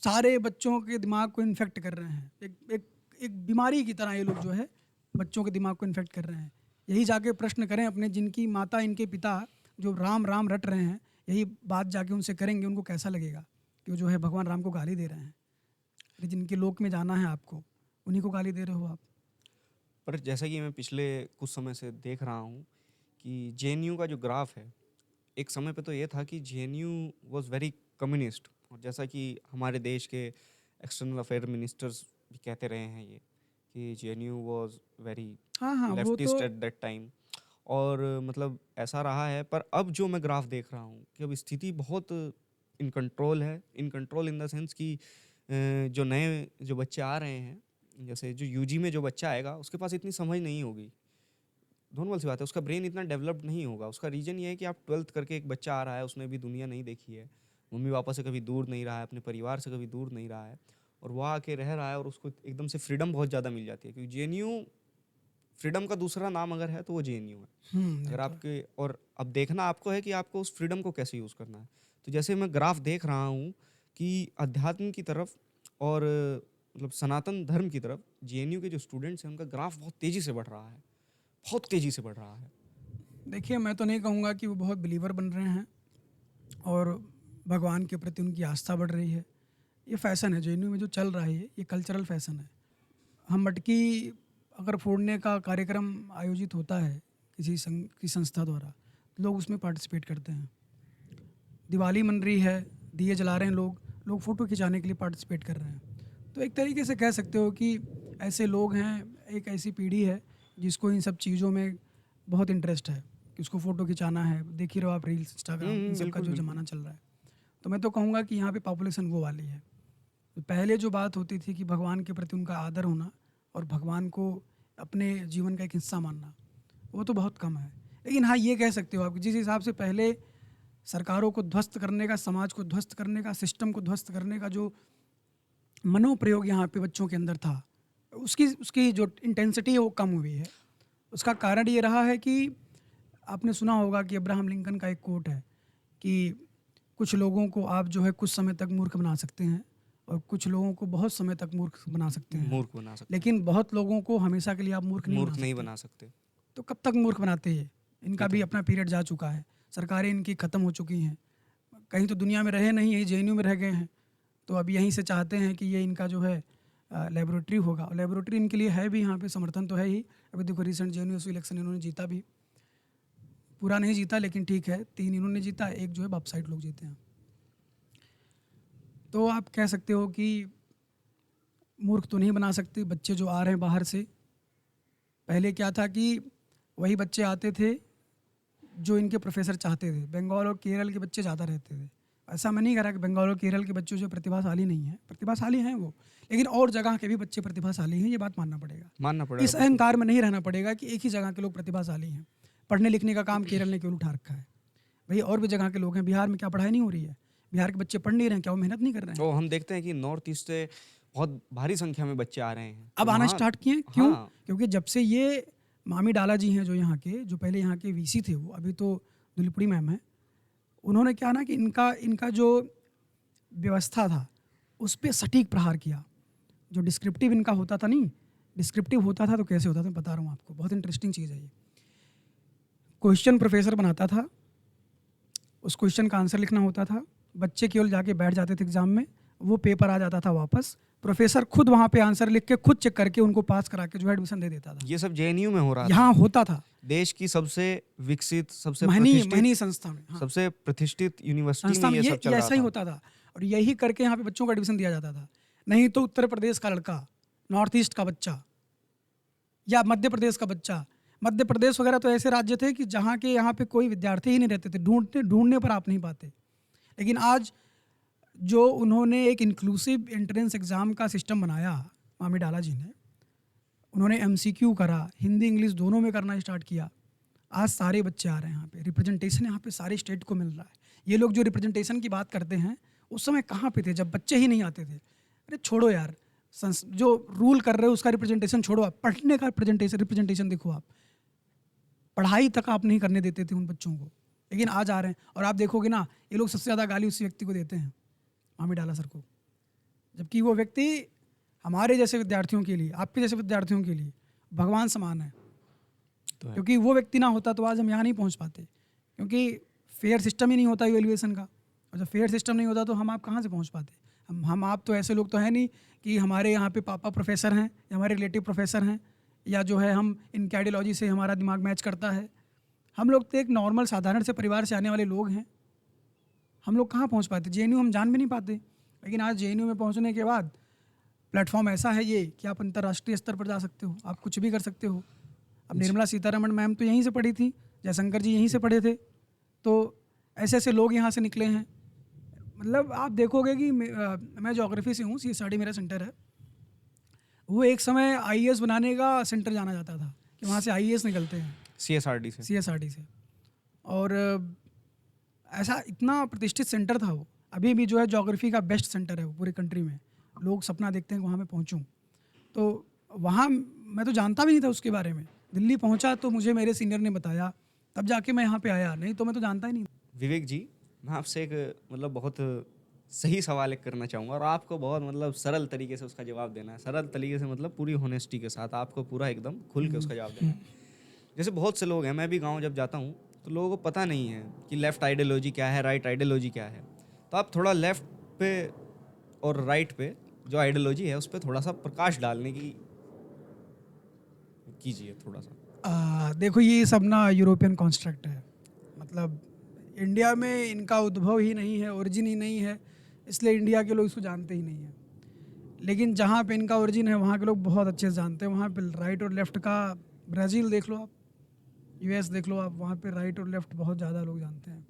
सारे बच्चों के दिमाग को इन्फेक्ट कर रहे हैं। एक बीमारी की तरह ये लोग जो है बच्चों के दिमाग को इन्फेक्ट कर रहे हैं। यही जाके प्रश्न करें अपने, जिनकी माता, इनके पिता जो राम राम रट रहे हैं, यही बात जाके उनसे करेंगे, उनको कैसा लगेगा कि वो जो है भगवान राम को गाली दे रहे हैं। जिनके लोक में जाना है आपको, उन्हीं को गाली दे रहे हो आप। पर जैसा कि मैं पिछले कुछ समय से देख रहा हूँ कि जेएनयू का जो ग्राफ है, एक समय पे तो ये था कि जेएनयू वाज वेरी कम्युनिस्ट, और जैसा कि हमारे देश के एक्सटर्नल अफेयर मिनिस्टर्स भी कहते रहे हैं ये, कि जेएनयू वाज वेरी हाँ, वो लेफ्टिस्ट तो एट दैट टाइम। और मतलब ऐसा रहा है। पर अब जो मैं ग्राफ देख रहा हूँ कि अब स्थिति बहुत इन कंट्रोल है, in control in the sense कि जो नए जो बच्चे आ रहे हैं, जैसे जो यूजी में जो बच्चा आएगा उसके पास इतनी समझ नहीं होगी, नॉर्मल सी बात है, उसका ब्रेन इतना डेवलप्ड नहीं होगा। उसका रीज़न ये है कि आप 12th करके एक बच्चा आ रहा है, उसने भी दुनिया नहीं देखी है, मम्मी पापा से कभी दूर नहीं रहा है, अपने परिवार से कभी दूर नहीं रहा है, और वह आके रह रहा है और उसको एकदम से फ्रीडम बहुत ज़्यादा मिल जाती है, क्योंकि जेएनयू फ्रीडम का दूसरा नाम अगर है तो वो जेएनयू है। अगर आपके, और अब देखना आपको है कि आपको उस फ्रीडम को कैसे यूज़ करना है। तो जैसे मैं ग्राफ देख रहा हूँ कि अध्यात्म की तरफ और मतलब सनातन धर्म की तरफ जेएनयू के जो स्टूडेंट्स हैं उनका ग्राफ बहुत तेज़ी से बढ़ रहा है, बहुत तेज़ी से बढ़ रहा है। देखिए, मैं तो नहीं कहूँगा कि वो बहुत बिलीवर बन रहे हैं और भगवान के प्रति उनकी आस्था बढ़ रही है। ये फैशन है जेएनयू में जो चल रहा है, ये कल्चरल फैशन है। हम मटकी अगर फोड़ने का कार्यक्रम आयोजित होता है किसी संस्था द्वारा, तो लोग उसमें पार्टिसिपेट करते हैं। दिवाली मन रही है, दिए जला रहे हैं लोग फ़ोटो खिंचाने के लिए पार्टिसिपेट कर रहे हैं। तो एक तरीके से कह सकते हो कि ऐसे लोग हैं, एक ऐसी पीढ़ी है जिसको इन सब चीज़ों में बहुत इंटरेस्ट है कि उसको फ़ोटो खिंचाना है। देख ही रहो आप रील्स, इंस्टाग्राम, इन सब का जो ज़माना चल रहा है। तो मैं तो कहूँगा कि यहाँ पे पॉपुलेशन वो वाली है। तो पहले जो बात होती थी कि भगवान के प्रति उनका आदर होना और भगवान को अपने जीवन का एक हिस्सा मानना, वो तो बहुत कम है। लेकिन हाँ, ये कह सकते हो आप, जिस हिसाब से पहले सरकारों को ध्वस्त करने का, समाज को ध्वस्त करने का, सिस्टम को ध्वस्त करने का जो मनोप्रयोग यहाँ पे बच्चों के अंदर था, उसकी जो इंटेंसिटी है वो कम हुई है। उसका कारण ये रहा है कि आपने सुना होगा कि अब्राहम लिंकन का एक कोट है कि कुछ लोगों को आप जो है कुछ समय तक मूर्ख बना सकते हैं और कुछ लोगों को बहुत समय तक मूर्ख बना सकते हैं, लेकिन बहुत लोगों को हमेशा के लिए आप मूर्ख नहीं बना सकते। तो कब तक मूर्ख बनाते हैं? इनका भी अपना पीरियड जा चुका है, सरकारें इनकी ख़त्म हो चुकी हैं, कहीं तो दुनिया में रहे नहीं, यही जेएनयू में रह गए हैं। तो अब यहीं से चाहते हैं कि ये इनका जो है लेबोरेटरी होगा, और लेबोरेटरी इनके लिए है भी, यहाँ पे समर्थन तो है ही। अभी देखो रिसेंट जेएनयू इलेक्शन इन्होंने जीता भी, पूरा नहीं जीता लेकिन ठीक है, 3 इन्होंने जीता, एक जो है बापसाइड लोग जीते हैं। तो आप कह सकते हो कि मूर्ख तो नहीं बना सकते बच्चे जो आ रहे हैं बाहर से। पहले क्या था कि वही बच्चे आते थे जो इनके प्रोफेसर चाहते थे। बंगाल और केरल के बच्चे ज़्यादा रहते थे। ऐसा मैं नहीं कह रहा कि बंगाल और केरल के बच्चे जो प्रतिभाशाली नहीं हैं, प्रतिभाशाली हैं वो, लेकिन और जगह के भी बच्चे प्रतिभाशाली हैं, ये बात मानना पड़ेगा। इस अहंकार में नहीं रहना पड़ेगा कि एक ही जगह के लोग प्रतिभाशाली हैं। पढ़ने लिखने का काम केरल ने केवल उठा रखा है, भाई और भी जगह के लोग हैं। बिहार में क्या पढ़ाई नहीं हो रही है? बिहार के बच्चे पढ़ नहीं रहे हैं, क्या वो मेहनत नहीं कर रहे हैं? तो हम देखते हैं कि नॉर्थ ईस्ट से बहुत भारी संख्या में बच्चे आ रहे हैं, अब आना स्टार्ट किए। क्यों? क्योंकि जब से ये मामी डाला जी हैं, जो यहाँ के, जो पहले यहाँ के वीसी थे, वो अभी तो दुलीपुड़ी मैम है, उन्होंने क्या ना कि इनका जो व्यवस्था था उस पर सटीक प्रहार किया। जो डिस्क्रिप्टिव इनका होता था, नहीं डिस्क्रिप्टिव होता था तो कैसे होता था मैं बता रहा हूँ आपको, बहुत इंटरेस्टिंग चीज़ है ये। क्वेश्चन प्रोफेसर बनाता था, उस क्वेश्चन का आंसर लिखना होता था, बच्चे केवल जाके बैठ जाते थे एग्जाम में, वो पेपर आ जाता था वापस, प्रोफेसर खुद वहाँ पे आंसर लिख के खुद चेक करके उनको पास करा के जो है एडमिशन दे देता था। ये सब जेएनयू में हो रहा था, यहाँ होता था। देश की सबसे विकसित, सबसे महनी संस्था में, हाँ, सबसे प्रतिष्ठित यूनिवर्सिटी में ये सब चल रहा था। ऐसा ही होता था और यही करके यहाँ पे बच्चों का एडमिशन दिया जाता था। नहीं तो उत्तर प्रदेश का लड़का, नॉर्थ ईस्ट का बच्चा या मध्य प्रदेश का बच्चा, मध्य प्रदेश वगैरह तो ऐसे राज्य थे कि जहाँ के यहाँ पे कोई विद्यार्थी ही नहीं रहते थे, ढूंढने पर आप नहीं पाते। लेकिन आज जो उन्होंने एक इंक्लूसिव एंट्रेंस एग्ज़ाम का सिस्टम बनाया मामी डाला जी ने, उन्होंने MCQ करा, हिंदी इंग्लिश दोनों में करना स्टार्ट किया। आज सारे बच्चे आ रहे हैं यहाँ पे, रिप्रेजेंटेशन यहाँ पे सारे स्टेट को मिल रहा है। ये लोग जो रिप्रेजेंटेशन की बात करते हैं, उस समय कहाँ पे थे जब बच्चे ही नहीं आते थे? अरे छोड़ो यार, जो रूल कर रहे हो उसका रिप्रेजेंटेशन छोड़ो, आप पढ़ने का रिप्रेजेंटेशन देखो। आप पढ़ाई तक आप नहीं करने देते थे उन बच्चों को, लेकिन आज आ रहे हैं। और आप देखोगे ना, ये लोग सबसे ज़्यादा गाली उसी व्यक्ति को देते हैं, मामी डाला सर को, जबकि वो व्यक्ति हमारे जैसे विद्यार्थियों के लिए, आपके जैसे विद्यार्थियों के लिए भगवान समान है। तो क्योंकि वो व्यक्ति ना होता तो आज हम यहाँ नहीं पहुँच पाते, क्योंकि फेयर सिस्टम ही नहीं होता इवैल्यूएशन का। और जब फेयर सिस्टम नहीं होता तो हम आप कहाँ से पहुँच पाते? हम आप तो ऐसे लोग तो हैं नहीं कि हमारे यहाँ पे पापा प्रोफेसर हैं या हमारे रिलेटिव प्रोफेसर हैं, या जो है हम इनकी आइडियोलॉजी से हमारा दिमाग मैच करता है। हम लोग तो एक नॉर्मल साधारण से परिवार से आने वाले लोग हैं। हम लोग कहाँ पहुँच पाते? जेएनयू हम जान भी नहीं पाते। लेकिन आज जेएनयू में पहुँचने के बाद प्लेटफॉर्म ऐसा है ये कि आप अंतर्राष्ट्रीय स्तर पर जा सकते हो, आप कुछ भी कर सकते हो। अब निर्मला सीतारमण मैम तो यहीं से पढ़ी थी, जयशंकर जी यहीं से पढ़े थे, तो ऐसे ऐसे लोग यहाँ से निकले हैं। मतलब आप देखोगे कि मैं ज्योग्राफी से हूँ, CSRD मेरा सेंटर है। वो एक समय IAS बनाने का सेंटर जाना जाता था कि वहाँ से IAS निकलते हैं CSRD से। CSRD से। और ऐसा इतना प्रतिष्ठित सेंटर था वो। अभी भी जो है ज्योग्राफी का बेस्ट सेंटर है वो पूरी कंट्री में। लोग सपना देखते हैं कि वहाँ मैं पहुँचूँ। तो वहाँ मैं तो जानता भी नहीं था उसके बारे में। दिल्ली पहुँचा तो मुझे मेरे सीनियर ने बताया, तब जाके मैं यहाँ पे आया, नहीं तो मैं तो जानता ही नहीं। विवेक जी, मैं आपसे एक मतलब बहुत सही सवाल एक करना चाहूँगा और आपको बहुत मतलब सरल तरीके से उसका जवाब देना है। सरल तरीके से मतलब पूरी होनेस्टी के साथ आपको पूरा एकदम खुल के उसका जवाब देना है। जैसे बहुत से लोग हैं, मैं भी गांव जब जाता हूँ तो लोगों को पता नहीं है कि लेफ़्ट आइडियोलॉजी क्या है, राइट आइडियोलॉजी क्या है। तो आप थोड़ा लेफ़्ट पे और राइट पे जो आइडियोलॉजी है उस पर थोड़ा सा प्रकाश डालने की कीजिए थोड़ा सा। देखो ये सब ना यूरोपियन कॉन्स्ट्रक्ट है। मतलब इंडिया में इनका उद्भव ही नहीं है, ओरिजिन ही नहीं है, इसलिए इंडिया के लोग इसको जानते ही नहीं हैं। लेकिन जहाँ पे इनका ओरिजिन है वहाँ के लोग बहुत अच्छे से जानते हैं। वहाँ पे राइट और लेफ़्ट का, ब्राज़ील देख लो आप, US देख लो आप, वहाँ पे राइट और लेफ़्ट बहुत ज़्यादा लोग जानते हैं।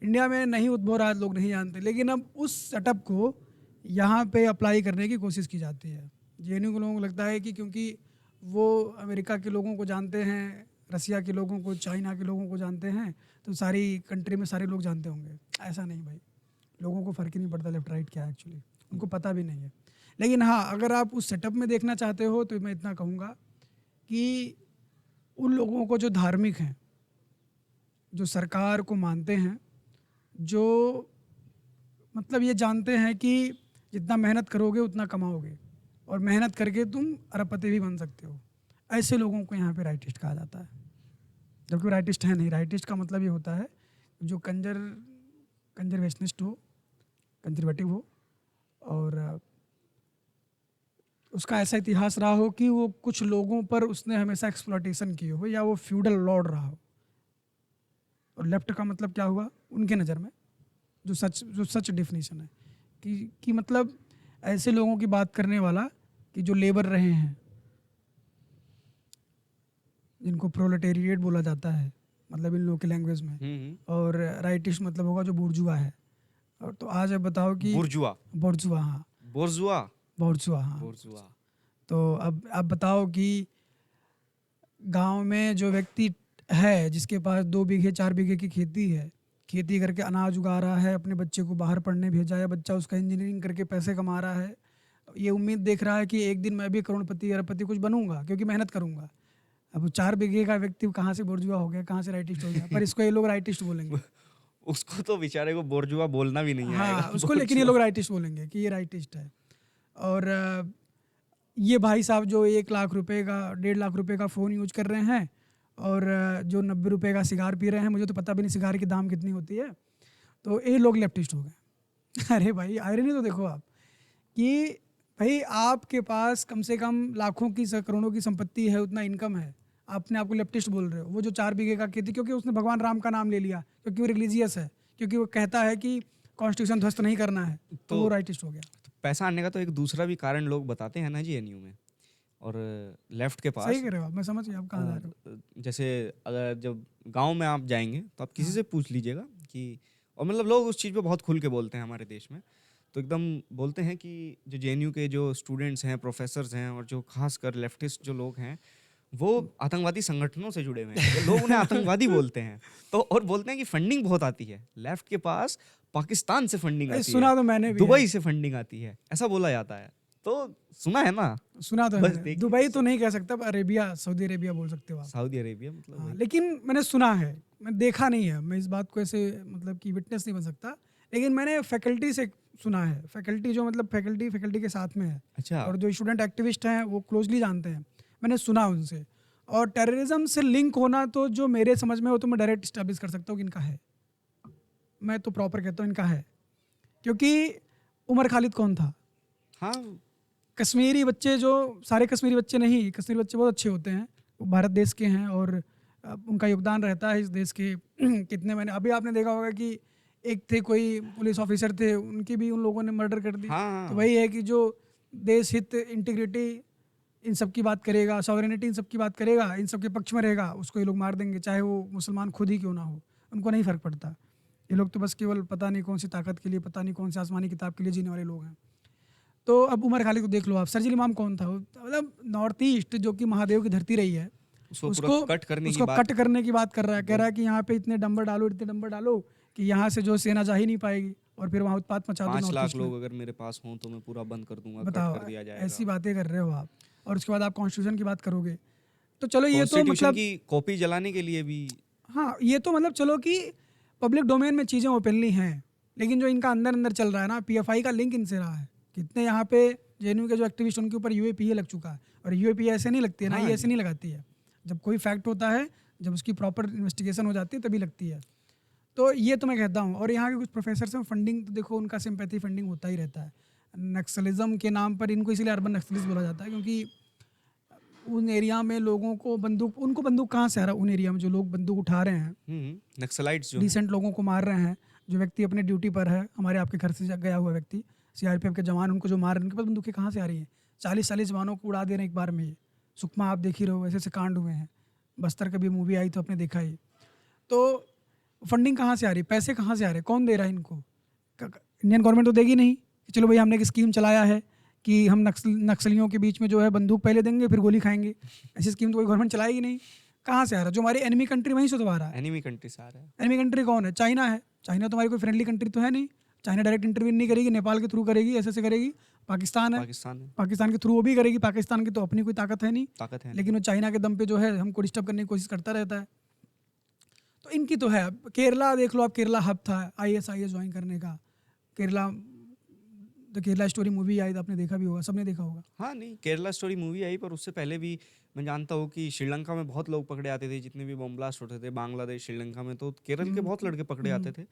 इंडिया में नहीं उद्भव रहा, लोग नहीं जानते, लेकिन अब उस सेटअप को यहाँ पे अप्लाई करने की कोशिश की जाती है। JNU के लोगों को लगता है कि क्योंकि वो अमेरिका के लोगों को जानते हैं, रसिया के लोगों को, चाइना के लोगों को जानते हैं, तो सारी कंट्री में सारे लोग जानते होंगे। ऐसा नहीं भाई, लोगों को फ़र्क ही नहीं पड़ता लेफ़्ट राइट क्या है एक्चुअली, उनको पता भी नहीं है। लेकिन हाँ, अगर आप उस सेटअप में देखना चाहते हो तो मैं इतना कहूँगा कि उन लोगों को जो धार्मिक हैं, जो सरकार को मानते हैं, जो मतलब ये जानते हैं कि जितना मेहनत करोगे उतना कमाओगे और मेहनत करके तुम अरबपति भी बन सकते हो, ऐसे लोगों को यहाँ पे राइटिस्ट कहा जाता है। जबकि राइटिस्ट है नहीं। राइटिस्ट का मतलब ये होता है जो कंजर्वेशनिस्ट हो, कंजर्वेटिव हो, और उसका ऐसा इतिहास रहा हो कि वो कुछ लोगों पर उसने हमेशा एक्सप्लॉयटेशन की हो, या वो फ्यूडल लॉर्ड रहा हो। और लेफ्ट का मतलब क्या हुआ उनके नज़र में, जो सच डेफिनेशन है कि मतलब ऐसे लोगों की बात करने वाला कि जो लेबर रहे हैं, जिनको प्रोलेटेरिएट बोला जाता है मतलब इन लोगों की लैंग्वेज में। और राइटिस्ट मतलब होगा जो बुर्जुआ है। और तो आज अब बताओ कि बुर्जुआ, बुर्जुआ, हाँ, बुर्जुआ, बुर्जुआ, हाँ। बुर्जुआ। तो अब आप बताओ कि गांव में जो व्यक्ति है जिसके पास 2 बीघे 4 बीघे की खेती है, खेती करके अनाज उगा रहा है, अपने बच्चे को बाहर पढ़ने भेजा है, बच्चा उसका इंजीनियरिंग करके पैसे कमा रहा है, ये उम्मीद देख रहा है कि एक दिन मैं भी करोड़पति अरबपति कुछ बनूंगा क्योंकि मेहनत करूंगा। अब 4 बीघे का व्यक्ति कहाँ से बुर्जुआ हो गया, कहाँ से राइटिस्ट हो गया? पर इसको ये लोग राइटिस्ट बोलेंगे। उसको तो बेचारे को बुर्जुआ बोलना भी नहीं आएगा। हाँ, उसको लेकिन ये लोग राइटिस्ट बोलेंगे कि ये राइटिस्ट है। और ये भाई साहब जो 1 लाख रुपए का, 1.5 लाख रुपए का फ़ोन यूज कर रहे हैं और जो 90 रुपए का सिगार पी रहे हैं, मुझे तो पता भी नहीं सिगार की दाम कितनी होती है, तो ये लोग लेफ्टिस्ट हो गए। अरे भाई, आयरनी तो देखो आप कि भाई आपके पास कम से कम लाखों की, करोड़ों की संपत्ति है, उतना इनकम है, आपने आपको लेफ्टिस्ट बोल रहे हो। वो जो 4 बीघे का खेती, क्योंकि उसने भगवान राम का नाम ले लिया, क्योंकि वो रिलीजियस है, क्योंकि वो कहता है कि कॉन्स्टिट्यूशन ध्वस्त नहीं करना है, तो वो राइटिस्ट हो गया। पैसा आने का तो एक दूसरा भी कारण लोग बताते हैं ना JNU में। और लेफ्ट के पास सही कह रहे हो आप, मैं समझ गया आप कहाँ जा रहे हो। जैसे अगर जब गांव में आप जाएंगे तो आप किसी से पूछ लीजिएगा कि, और मतलब लोग उस चीज़ पे बहुत खुल के बोलते हैं हमारे देश में, तो एकदम बोलते हैं कि जो JNU के जो स्टूडेंट्स हैं, प्रोफेसर्स हैं और जो खासकर लेफ्टिस्ट जो लोग हैं वो आतंकवादी संगठनों से जुड़े हुए हैं। तो लोग उन्हें आतंकवादी बोलते हैं, तो और बोलते हैं कि फंडिंग बहुत आती है लेफ्ट के पास, पाकिस्तान से फंडिंग आती है, सुना तो मैंने भी दुबई से फंडिंग आती है, ऐसा बोला जाता है। तो सुना है ना? सुना तो बस है। देखिए। दुबई तो नहीं कह सकता, पर अरेबिया, सऊदी अरेबिया बोल सकते हो आप। सऊदी अरेबिया मतलब हाँ, वही। लेकिन मैंने सुना है, मैं देखा नहीं है, मैं इस बात को ऐसे मतलब कि विटनेस नहीं बन सकता, लेकिन मैंने फैकल्टी से सुना है। फैकल्टी जो मतलब फैकल्टी के साथ में है, अच्छा। और जो स्टूडेंट एक्टिविस्ट हैं वो क्लोजली जानते हैं, मैंने सुना उनसे। और टेररिज्म से लिंक होना तो जो मेरे समझ में हो तो मैं डायरेक्ट स्टैब्लिश कर सकता हूँ कि इनका है। मैं तो प्रॉपर कहता हूँ इनका है, क्योंकि उमर खालिद कौन था? हाँ, कश्मीरी बच्चे, जो सारे कश्मीरी बच्चे नहीं, कश्मीरी बच्चे बहुत अच्छे होते हैं, वो भारत देश के हैं और उनका योगदान रहता है इस देश के। कितने मैंने अभी आपने देखा होगा कि एक थे कोई पुलिस ऑफिसर थे, उनकी भी उन लोगों ने मर्डर कर दी। हाँ, तो वही है कि जो देश हित, इंटीग्रिटी, इन सब की बात करेगा, सॉवरेनिटी इन सब की बात करेगा, इन सब के पक्ष में रहेगा, उसको ये लोग मार देंगे, चाहे वो मुसलमान खुद ही क्यों ना हो, उनको नहीं फ़र्क पड़ता। ये लोग तो बस केवल पता नहीं कौन सी ताकत के लिए, पता नहीं कौन सी आसमानी किताब के लिए जीने वाले लोग हैं। तो अब उमर खालिद को देख लो आप, सर्जिल इमाम कौन था? मतलब नॉर्थ ईस्ट जो कि महादेव की धरती रही है, उसको कट करने की उसको बात कट करने की बात कर रहा है। कह रहा है कि यहाँ पे इतने डंबर डालो कि यहाँ से जो सेना जा ही नहीं पाएगी, और फिर वहाँ उत्पात मचा दो 5 नॉर्थ लाख ईस्ट में। लोग अगर मेरे पास हों तो मैं पूरा बंद कर दूंगा, कट बताओ, कर दिया जाएगा। ऐसी बातें कर रहे हो आप, और उसके बाद आप कॉन्स्टिट्यूशन की बात करोगे। तो चलो ये तो कॉन्स्टिट्यूशन मतलब, की कॉपी जलाने के लिए भी हाँ ये तो मतलब चलो कि पब्लिक डोमेन में चीज़ें ओपनली हैं, लेकिन जो इनका अंदर अंदर चल रहा है ना, पीएफआई का लिंक इनसे रहा है। कितने यहाँ पे जेएनयू के जो एक्टिविस्ट उनके ऊपर यूएपीए लग चुका है, और यूएपीए ऐसे नहीं लगती है ना, हाँ, ये ऐसे नहीं लगाती है। जब कोई फैक्ट होता है, जब उसकी प्रॉपर इन्वेस्टिगेशन हो जाती है तभी लगती है। तो ये तो मैं कहता हूँ। और यहाँ के कुछ प्रोफेसर हैं, फंडिंग तो देखो उनका सिंपैथी फंडिंग होता ही रहता है। नक्सलिज्म के नाम पर इनको इसीलिए अर्बन नक्सलिस्ट बोला जाता है, क्योंकि उन एरिया में लोगों को उनको बंदूक कहाँ से आ रहा है? उन एरिया में जो लोग बंदूक उठा रहे हैं, नक्सलाइट्स जो डिसेंट लोगों को मार रहे हैं, जो व्यक्ति अपने ड्यूटी पर है, हमारे आपके घर से गया हुआ व्यक्ति, सीआरपीएफ के जवान उनको जो मार रहे हैं, उनके पास बंदूकें कहाँ से आ रही हैं? 40 जवानों को उड़ा दे रहे हैं एक बार में। ये सुकमा आप देख ही रहे हो, ऐसे ऐसे कांड हुए हैं। बस्तर का भी मूवी आई तो आपने देखा ही। तो फंडिंग कहाँ से आ रही है? पैसे कहाँ से आ रहे हैं? कौन दे रहा है इनको? इंडियन गवर्नमेंट तो देगी नहीं कि चलो भाई हमने एक स्कीम चलाया है कि हम नक्सलियों के बीच में जो है बंदूक पहले देंगे फिर गोली खाएंगे। ऐसी स्कीम तो कोई गवर्नमेंट चलाएगी नहीं। कहाँ से आ रहा है? जो हमारी एनिमी कंट्री वहीं से तो आ रहा है। एनिमी कंट्री से आ रहा है। एनिमी कंट्री कौन है? चाइना है। चाइना तो हमारी कोई फ्रेंडली कंट्री तो है नहीं। चाइना डायरेक्ट इंटरवीन नहीं करेगी, नेपाल के थ्रू करेगी, ऐसे करेगी। पाकिस्तान है, पाकिस्तान के थ्रू वो भी करेगी। पाकिस्तान की तो अपनी कोई ताकत है नहीं, लेकिन वो चाइना के दम पे जो है हमको डिस्टर्ब करने की कोशिश करता रहता है। तो इनकी तो है। केरला देख लो आप, केरला हब था ISIS ज्वाइन करने का। Kerala the Kerala story movie आई तो आपने देखा भी होगा, सबने देखा होगा। हाँ, नहीं केरला स्टोरी मूवी आई, पर उससे पहले भी मैं जानता हूँ कि श्रीलंका में बहुत लोग पकड़े आते थे, जितने भी बम ब्लास्ट होते थे बांग्लादेश श्रीलंका में, तो केरल के बहुत लड़के पकड़े आते थे।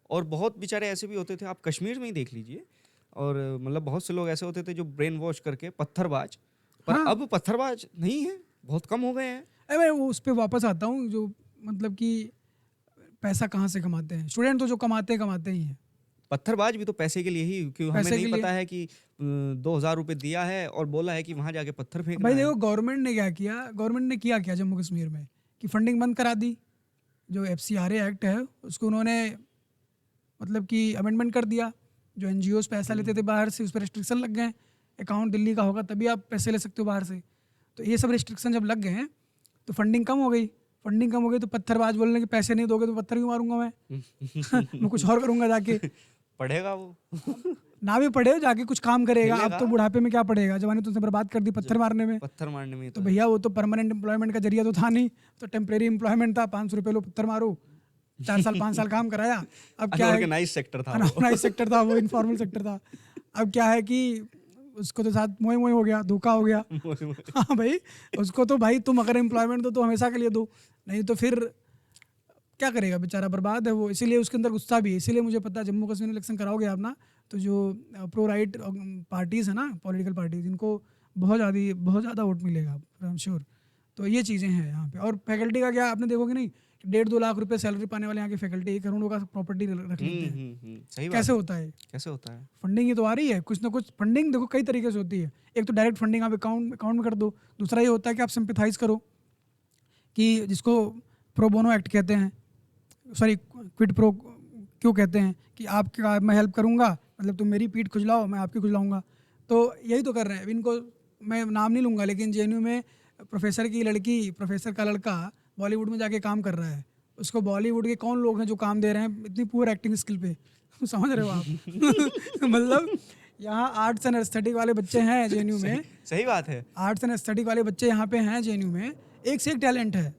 और बहुत बेचारे ऐसे भी होते थे, आप कश्मीर में ही देख लीजिए। और मतलब बहुत से लोग ऐसे होते थे जो ब्रेन वॉश करके पत्थरबाज, पर हाँ। अब पत्थरबाज नहीं है, बहुत कम हो गए हैं। मैं उस पर वापस आता हूँ, जो मतलब कि पैसा कहाँ से कमाते हैं स्टूडेंट, तो जो कमाते ही हैं। पत्थरबाज भी तो पैसे के लिए ही, क्योंकि हमें नहीं पता है कि 2000 रुपये दिया है और बोला है कि वहां जाके पत्थर फेंकना भाई है। देखो गवर्नमेंट ने क्या किया, गवर्नमेंट ने किया क्या जम्मू कश्मीर में कि फंडिंग बंद करा दी। जो FCRA एक्ट है उसको उन्होंने मतलब कि अमेंडमेंट कर दिया। जो NGOs पैसा लेते थे बाहर से, उस पर रिस्ट्रिक्शन लग गए। अकाउंट दिल्ली का होगा तभी आप पैसे ले सकते हो बाहर से। तो ये सब रिस्ट्रिक्शन जब लग गए हैं तो फंडिंग कम हो गई। फंडिंग कम हो गई तो पत्थरबाज बोलने कि पैसे नहीं दोगे तो पत्थर क्यों मारूंगा मैं मैं कुछ और करूंगा जाके। पढ़ेगा वो ना भी पढ़े जाके कुछ काम करेगा। अब तो बुढ़ापे में क्या पढ़ेगा, जवानी तुमसे बर्बाद कर दी पत्थर मारने में। तो भैया वो तो परमानेंट एम्प्लॉयमेंट का जरिया तो था नहीं, तो टेम्परेरी एम्प्लॉयमेंट था। 500 रुपये लो, पत्थर मारो, 4 साल 5 साल काम कराया। अब क्या है, ऑर्गेनाइज सेक्टर था, अनऑर्गेनाइज सेक्टर था वो, इनफॉर्मल सेक्टर था। अब क्या है कि उसको तो साथ मोए मोए हो गया, धोखा हो गया। हाँ भाई, उसको तो भाई तुम अगर एम्प्लॉयमेंट दो तो हमेशा के लिए दो, नहीं तो फिर क्या करेगा बेचारा, बर्बाद है वो। इसीलिए उसके अंदर गुस्सा भी है। इसीलिए मुझे पता है जम्मू कश्मीर इलेक्शन कराओगे आप ना, तो जो प्रो राइट पार्टीज़ है ना, पॉलिटिकल पार्टीज, इनको बहुत ज़्यादा वोट मिलेगा, आई एम श्योर। तो ये चीज़ें हैं यहाँ पे। और फैकल्टी का क्या आपने देखोगे नहीं, 1.5-2 लाख रुपए सैलरी पाने वाले यहाँ की फैकल्टी 1 करोड़ का प्रॉपर्टी रख लेते हैं। सही कैसे होता है? कैसे होता है? फंडिंग ही तो आ रही है, कुछ ना कुछ फंडिंग देखो कई तरीके से होती है। एक तो डायरेक्ट फंडिंग आप अकाउंट में कर दो। दूसरा ये होता है कि आप सिंपैथाइज करो, कि जिसको प्रो बोनो एक्ट कहते हैं, सॉरी क्विड प्रो क्यों कहते हैं, कि आपका मैं हेल्प करूँगा, मतलब तुम मेरी पीठ खुजलाओ मैं आपकी खुजलाऊँगा। तो यही तो कर रहे हैं। अब इनको मैं नाम नहीं लूँगा, लेकिन JNU में प्रोफेसर की लड़की, प्रोफेसर का लड़का बॉलीवुड में जाके काम कर रहा है। उसको बॉलीवुड के कौन लोग हैं जो काम दे रहे हैं इतनी पुअर एक्टिंग स्किल पे समझ रहे हो आप? मतलब यहाँ आर्ट्स एंड एस्थेटिक वाले बच्चे हैं JNU में। सही बात है। आर्ट्स एंड एस्थेटिक वाले बच्चे यहाँ पे हैं JNU में, एक से एक टैलेंट है,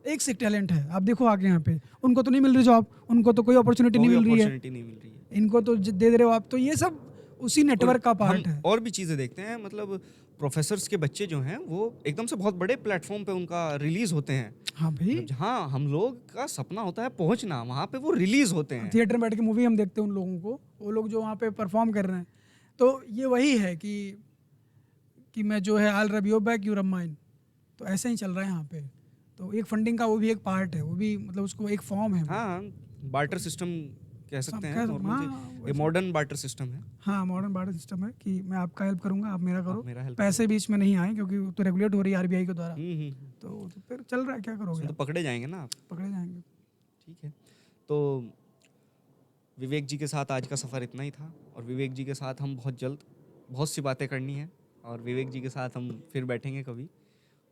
एक से एक टैलेंट है। आप देखो आगे यहाँ पे उनको तो नहीं मिल रही जॉब, उनको तो कोई अपॉर्चुनिटी नहीं मिल रही है, इनको तो दे रहे हो आप। तो ये सब उसी नेटवर्क का पार्ट है। और भी चीज़ें देखते हैं, मतलब प्रोफेसर्स के बच्चे जो हैं वो एकदम से बहुत बड़े प्लेटफॉर्म पे उनका रिलीज होते हैं। हाँ भाई, जहाँ हम लोग का सपना होता है पहुंचना, वहाँ पे वो रिलीज होते हैं। थिएटर में बैठ के मूवी हम देखते हैं उन लोगों को, वो लोग जो वहाँ पे परफॉर्म कर रहे हैं। तो ये वही है कि मैं जो है, I rub your back you rub mine. तो ऐसे ही चल रहा है यहाँ पे। तो एक फंडिंग का वो भी एक पार्ट है, वो भी मतलब उसको एक फॉर्म है। हाँ, बार्टर सिस्टम कह सकते हैं, हाँ, ये मॉडर्न बार्टर सिस्टम है। हाँ, मॉडर्न बार्टर सिस्टम है कि मैं आपका हेल्प करूंगा, आप मेरा करो, पैसे बीच में नहीं आए, क्योंकि तो रेगुलेट हो रही है RBI के द्वारा। तो फिर चल रहा है, क्या करोगे? तो पकड़े जाएंगे ना आप, पकड़े जाएंगे। ठीक है। तो विवेक जी के साथ आज का सफ़र इतना ही था, और विवेक जी के साथ हम बहुत जल्द बहुत सी बातें करनी है, और विवेक जी के साथ हम फिर बैठेंगे कभी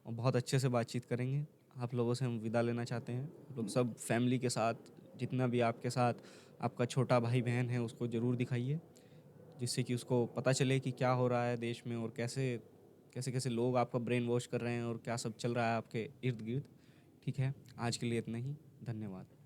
और बहुत अच्छे से बातचीत करेंगे। आप लोगों से हम विदा लेना चाहते हैं। आप लोग सब फैमिली के साथ, जितना भी आपके साथ आपका छोटा भाई बहन है, उसको ज़रूर दिखाइए, जिससे कि उसको पता चले कि क्या हो रहा है देश में, और कैसे कैसे कैसे लोग आपका ब्रेन वॉश कर रहे हैं, और क्या सब चल रहा है आपके इर्द गिर्द। ठीक है, आज के लिए इतना ही। धन्यवाद।